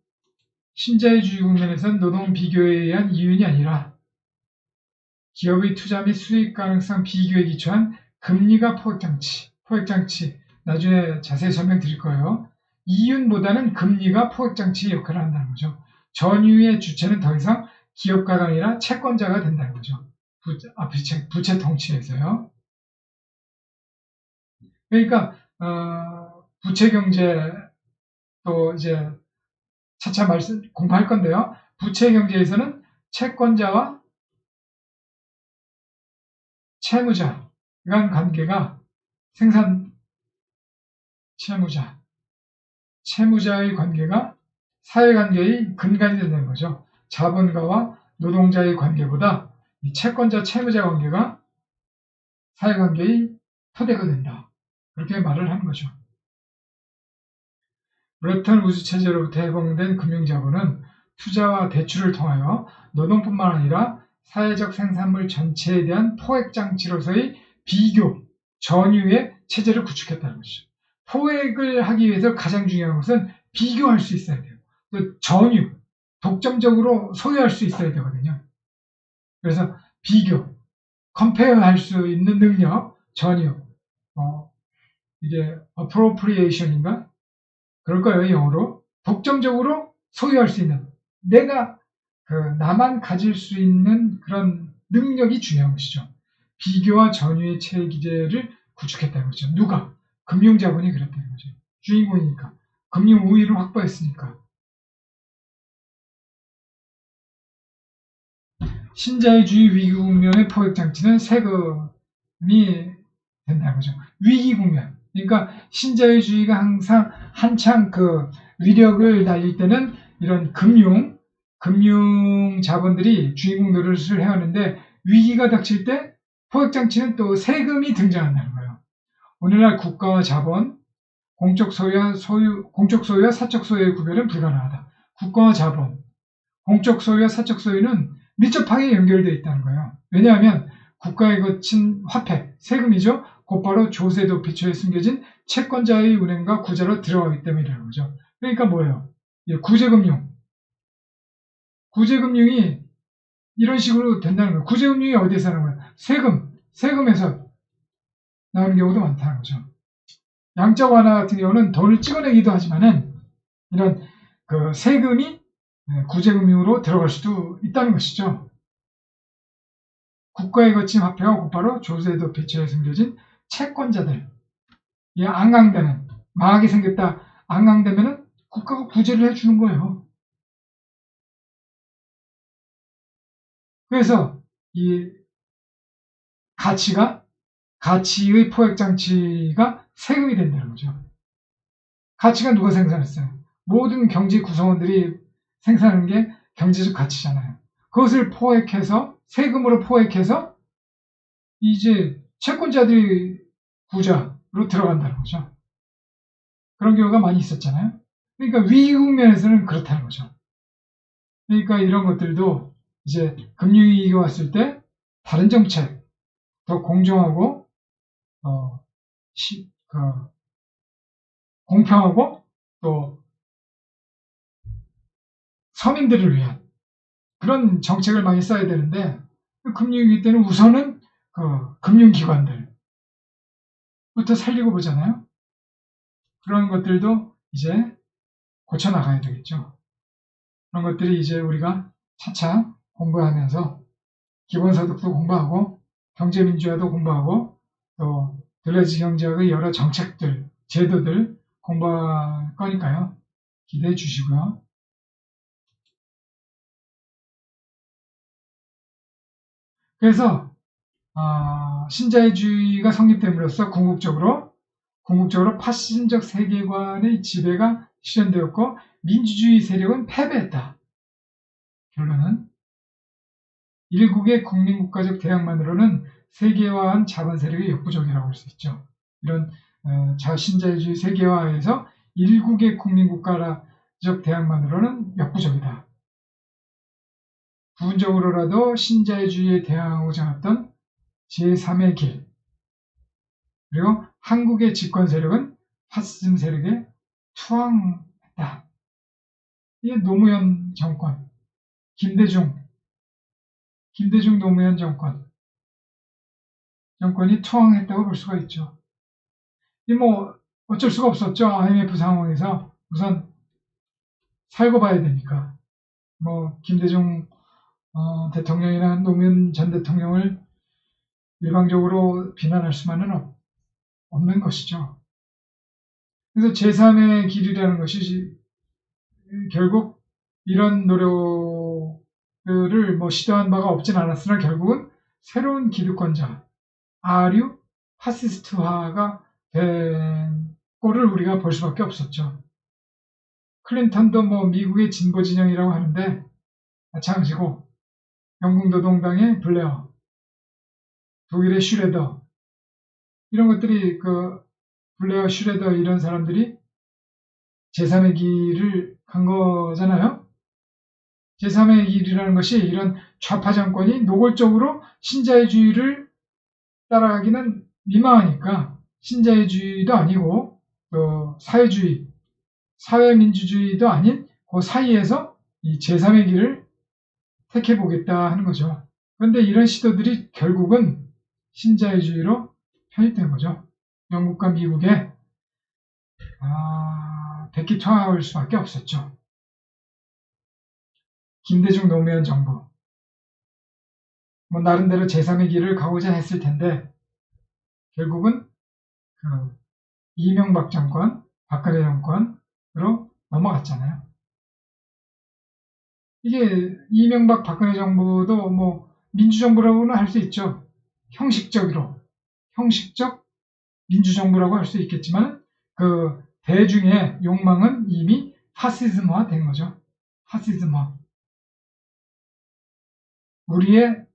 S1: 신자유주의 국면에서는 노동 비교에 의한 이윤이 아니라 기업의 투자 및 수익 가능성 비교에 기초한 금리가 포획장치, 나중에 자세히 설명드릴 거예요. 이윤보다는 금리가 포획장치의 역할을 한다는 거죠. 전유의 주체는 더 이상 기업가가 아니라 채권자가 된다는 거죠. 부채 통치에서요. 그러니까 부채 경제 또 이제 차차 공부할 건데요. 부채 경제에서는 채권자와 채무자 간 관계가 채무자의 관계가 사회관계의 근간이 된다는 거죠. 자본가와 노동자의 관계보다 이 채권자 채무자 관계가 사회관계의 토대가 된다. 그렇게 말을 하는 거죠. 브레턴 우즈 체제로부터 해방된 금융자본은 투자와 대출을 통하여 노동뿐만 아니라 사회적 생산물 전체에 대한 포획장치로서의 비교, 전유의 체제를 구축했다는 것이죠. 포획을 하기 위해서 가장 중요한 것은 비교할 수 있어야 돼요. 또 전유, 독점적으로 소유할 수 있어야 되거든요. 그래서 비교, 컴페어할 수 있는 능력, 전유, 이게 appropriation인가? 그럴 거예요, 영어로. 독점적으로 소유할 수 있는, 내가 나만 가질 수 있는 그런 능력이 중요한 것이죠. 비교와 전유의 체계를 구축했다는 거죠. 누가? 금융자본이 그랬다는 거죠. 주인공이니까. 금융 우위를 확보했으니까. 신자유주의 위기 국면의 포획장치는 세금이 된다는 거죠. 위기 국면. 그러니까 신자유주의가 항상 한창 위력을 달릴 때는 이런 금융 자본들이 주인공 노릇을 해왔는데 위기가 닥칠 때 포획장치는 또 세금이 등장한다는 거예요. 오늘날 국가와 자본, 공적 소유와 사적 소유의 구별은 불가능하다. 국가와 자본, 공적 소유와 사적 소유는 밀접하게 연결되어 있다는 거예요. 왜냐하면 국가에 거친 화폐, 세금이죠. 곧바로 조세 도피처에 숨겨진 채권자의 은행과 구자로 들어가기 때문이라는 거죠. 그러니까 뭐예요? 구제금융이 이런 식으로 된다는 거예요. 구제금융이 어디에서 나오는 거예요? 세금에서 나오는 경우도 많다는 거죠. 양적 완화 같은 경우는 돈을 찍어내기도 하지만은 이런 세금이 구제금융으로 들어갈 수도 있다는 것이죠. 국가에 거친 화폐가 곧바로 조세도 배치에 숨겨진 채권자들, 망하게 생겼다, 앙강되면은 국가가 구제를 해주는 거예요. 그래서 이 가치의 포획장치가 세금이 된다는 거죠. 가치가 누가 생산했어요? 모든 경제 구성원들이 생산하는 게 경제적 가치잖아요. 그것을 세금으로 포획해서 이제 채권자들이 부자로 들어간다는 거죠. 그런 경우가 많이 있었잖아요. 그러니까 위기 국면에서는 그렇다는 거죠. 그러니까 이런 것들도 이제 금융위기가 왔을 때 다른 정책, 더 공정하고 공평하고 또 서민들을 위한 그런 정책을 많이 써야 되는데 금융위기 때는 우선은 금융기관들부터 살리고 보잖아요. 그런 것들도 이제 고쳐나가야 되겠죠. 그런 것들이 이제 우리가 차차 공부하면서 기본소득도 공부하고 경제민주화도 공부하고 또 들러지 경제학의 여러 정책들, 제도들 공부할 거니까요. 기대해 주시고요. 그래서 신자유주의가 성립됨으로써 궁극적으로 파시즘적 세계관의 지배가 실현되었고 민주주의 세력은 패배했다. 결론은 일국의 국민국가적 대항만으로는 세계화한 자본 세력의 역부족이라고 할 수 있죠. 이런 신자유주의 세계화에서 일국의 국민국가적 대항만으로는 역부족이다. 부분적으로라도 신자유주의에 대항하고자 했던 제3의 길 그리고 한국의 집권 세력은 파시즘 세력에 투항했다. 이게 노무현 정권, 김대중 노무현 정권이 투항했다고 볼 수가 있죠. 이 뭐 어쩔 수가 없었죠. IMF 상황에서 우선 살고 봐야 되니까. 뭐 김대중 대통령이나 노무현 전 대통령을 일방적으로 비난할 수만은 없는 것이죠. 그래서 제3의 길이라는 것이 결국 이런 노력들을 뭐 시도한 바가 없진 않았으나 결국은 새로운 기득권자, 아류 파시스트화가 된 꼴을 우리가 볼 수밖에 없었죠. 클린턴도 뭐 미국의 진보 진영이라고 하는데 마찬가지고 영국 노동당의 블레어, 독일의 슈레더 이런 것들이 블레어, 슈레더 이런 사람들이 제3의 길을 간 거잖아요. 제3의 길이라는 것이 이런 좌파 정권이 노골적으로 신자유주의를 따라가기는 민망하니까 신자유주의도 아니고 또 사회주의, 사회민주주의도 아닌 그 사이에서 이 제3의 길을 택해보겠다 하는 거죠. 그런데 이런 시도들이 결국은 신자유주의로 편입된 거죠. 영국과 미국에 백기투항할 수밖에 없었죠. 김대중 노무현 정부 뭐 나름대로 제3의 길을 가고자 했을 텐데 결국은 이명박 정권, 박근혜 정권으로 넘어갔잖아요. 이게 이명박 박근혜 정부도 뭐 민주정부라고는 할 수 있죠. 형식적 민주정부라고 할 수 있겠지만 대중의 욕망은 이미 파시즘화 된 거죠. 파시즘화. 우리의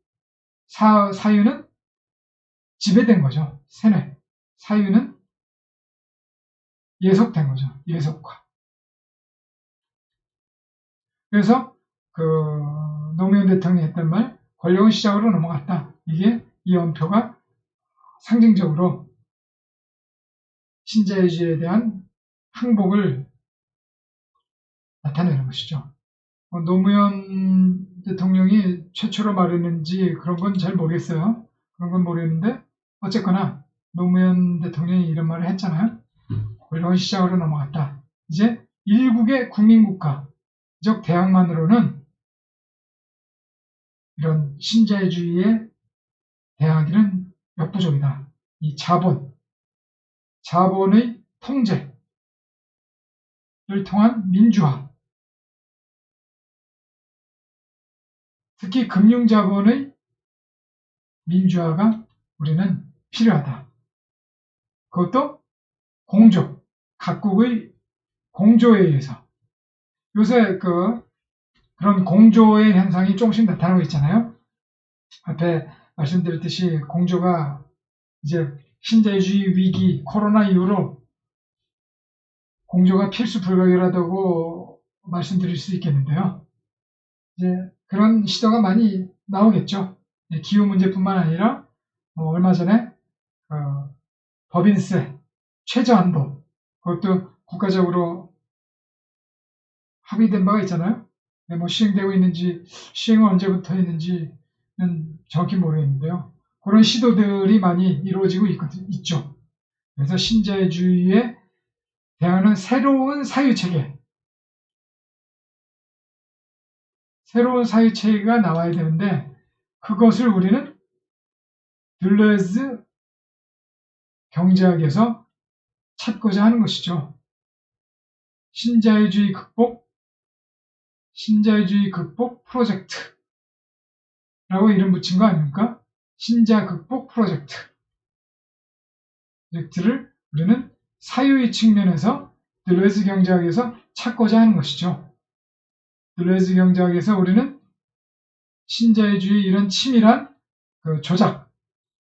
S1: 사유는 지배된 거죠. 세뇌. 사유는 예속된 거죠. 예속화. 그래서 노무현 대통령이 했던 말, 권력은 시작으로 넘어갔다. 이게 이 연표가 상징적으로 신자유주의에 대한 항복을 나타내는 것이죠. 노무현 대통령이 최초로 말했는지 그런 건 잘 모르겠어요. 그런 건 모르겠는데 어쨌거나 노무현 대통령이 이런 말을 했잖아요. 권력은 시작으로 넘어갔다. 이제 일국의 국민국가적 대항만으로는 이런 신자유주의에 대항하기는 역부족이다. 이 자본의 통제를 통한 민주화, 특히 금융자본의 민주화가 우리는 필요하다. 그것도 각국의 공조에 의해서. 요새 그런 공조의 현상이 조금씩 나타나고 있잖아요. 앞에 말씀드렸듯이 공조가 이제 신자유주의 위기, 코로나 이후로 공조가 필수 불가결하다고 말씀드릴 수 있겠는데요. 이제 그런 시도가 많이 나오겠죠. 기후 문제뿐만 아니라 얼마 전에 법인세 최저한도 그것도 국가적으로 합의된 바가 있잖아요. 시행되고 있는지 시행은 언제부터 했는지는 정확히 모르겠는데요. 그런 시도들이 많이 이루어지고 있죠. 그래서 신자유주의에 대하는 새로운 사유체계, 새로운 사유체계가 나와야 되는데 그것을 우리는 들레즈 경제학에서 찾고자 하는 것이죠. 신자유주의 극복 프로젝트라고 이름 붙인 거 아닙니까? 신자 극복 프로젝트를 우리는 사유의 측면에서 들레즈 경제학에서 찾고자 하는 것이죠. 들레즈 경제학에서 우리는 신자유주의 이런 치밀한 조작,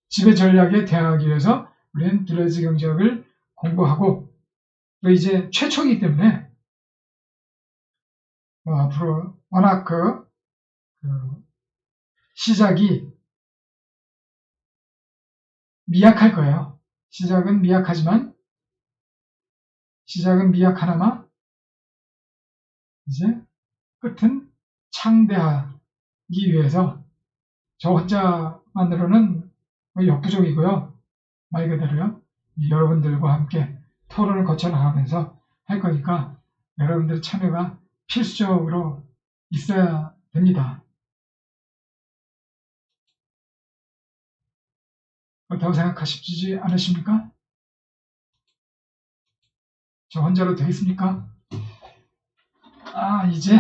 S1: 지배 전략에 대항하기 위해서 우리는 들레즈 경제학을 공부하고 또 이제 최초이기 때문에 앞으로 워낙 시작이 미약할 거예요. 시작은 미약하나마 이제 끝은 창대하기 위해서 저 혼자만으로는 역부족이고요. 말 그대로요. 여러분들과 함께 토론을 거쳐나가면서 할 거니까 여러분들 참여가 필수적으로 있어야 됩니다. 그렇다고 생각하시지 않으십니까? 저 혼자로 되겠습니까? 이제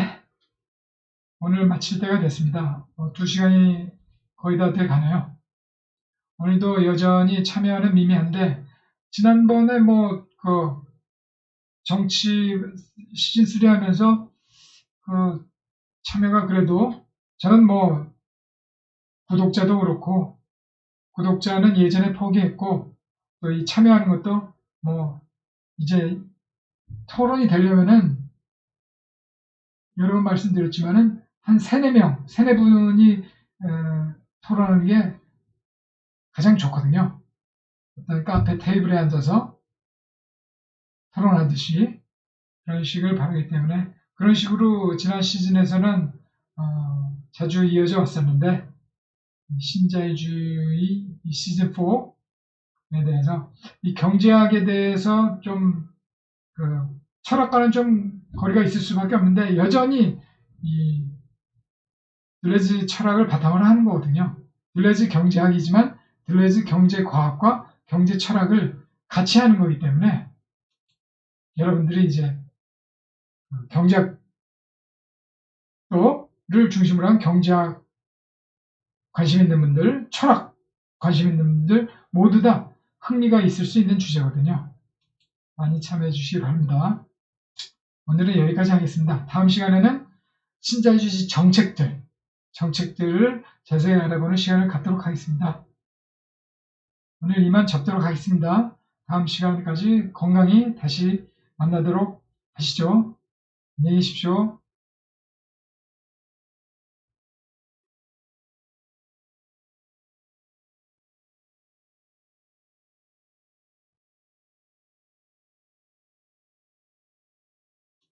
S1: 오늘 마칠 때가 됐습니다. 2시간이 거의 다 돼가네요. 오늘도 여전히 참여하는 미미한데 지난번에 정치 시즌3 하면서 참여가 그래도 저는 구독자도 그렇고 구독자는 예전에 포기했고 또 이 참여하는 것도 이제 토론이 되려면은 여러 번 말씀드렸지만은 한 3-4분이 토론하는 게 가장 좋거든요. 어떤 카페 테이블에 앉아서 토론하듯이 그런 식을 바라기 때문에 그런 식으로 지난 시즌에서는 자주 이어져 왔었는데 신자유주의 시즌 4에 대해서 이 경제학에 대해서 좀 철학과는 좀 거리가 있을 수밖에 없는데 여전히 이 들레즈 철학을 바탕으로 하는 거거든요. 들레즈 경제학이지만 들레즈 경제과학과 경제 철학을 같이 하는 거기 때문에 여러분들이 이제 경제학을 중심으로 한 경제학 관심 있는 분들, 철학 관심 있는 분들 모두 다 흥미가 있을 수 있는 주제거든요. 많이 참여해 주시기 바랍니다. 오늘은 여기까지 하겠습니다. 다음 시간에는 신자유주의 정책들을 자세히 알아보는 시간을 갖도록 하겠습니다. 오늘 이만 접도록 하겠습니다. 다음 시간까지 건강히 다시 만나도록 하시죠. 안녕히 계십시오.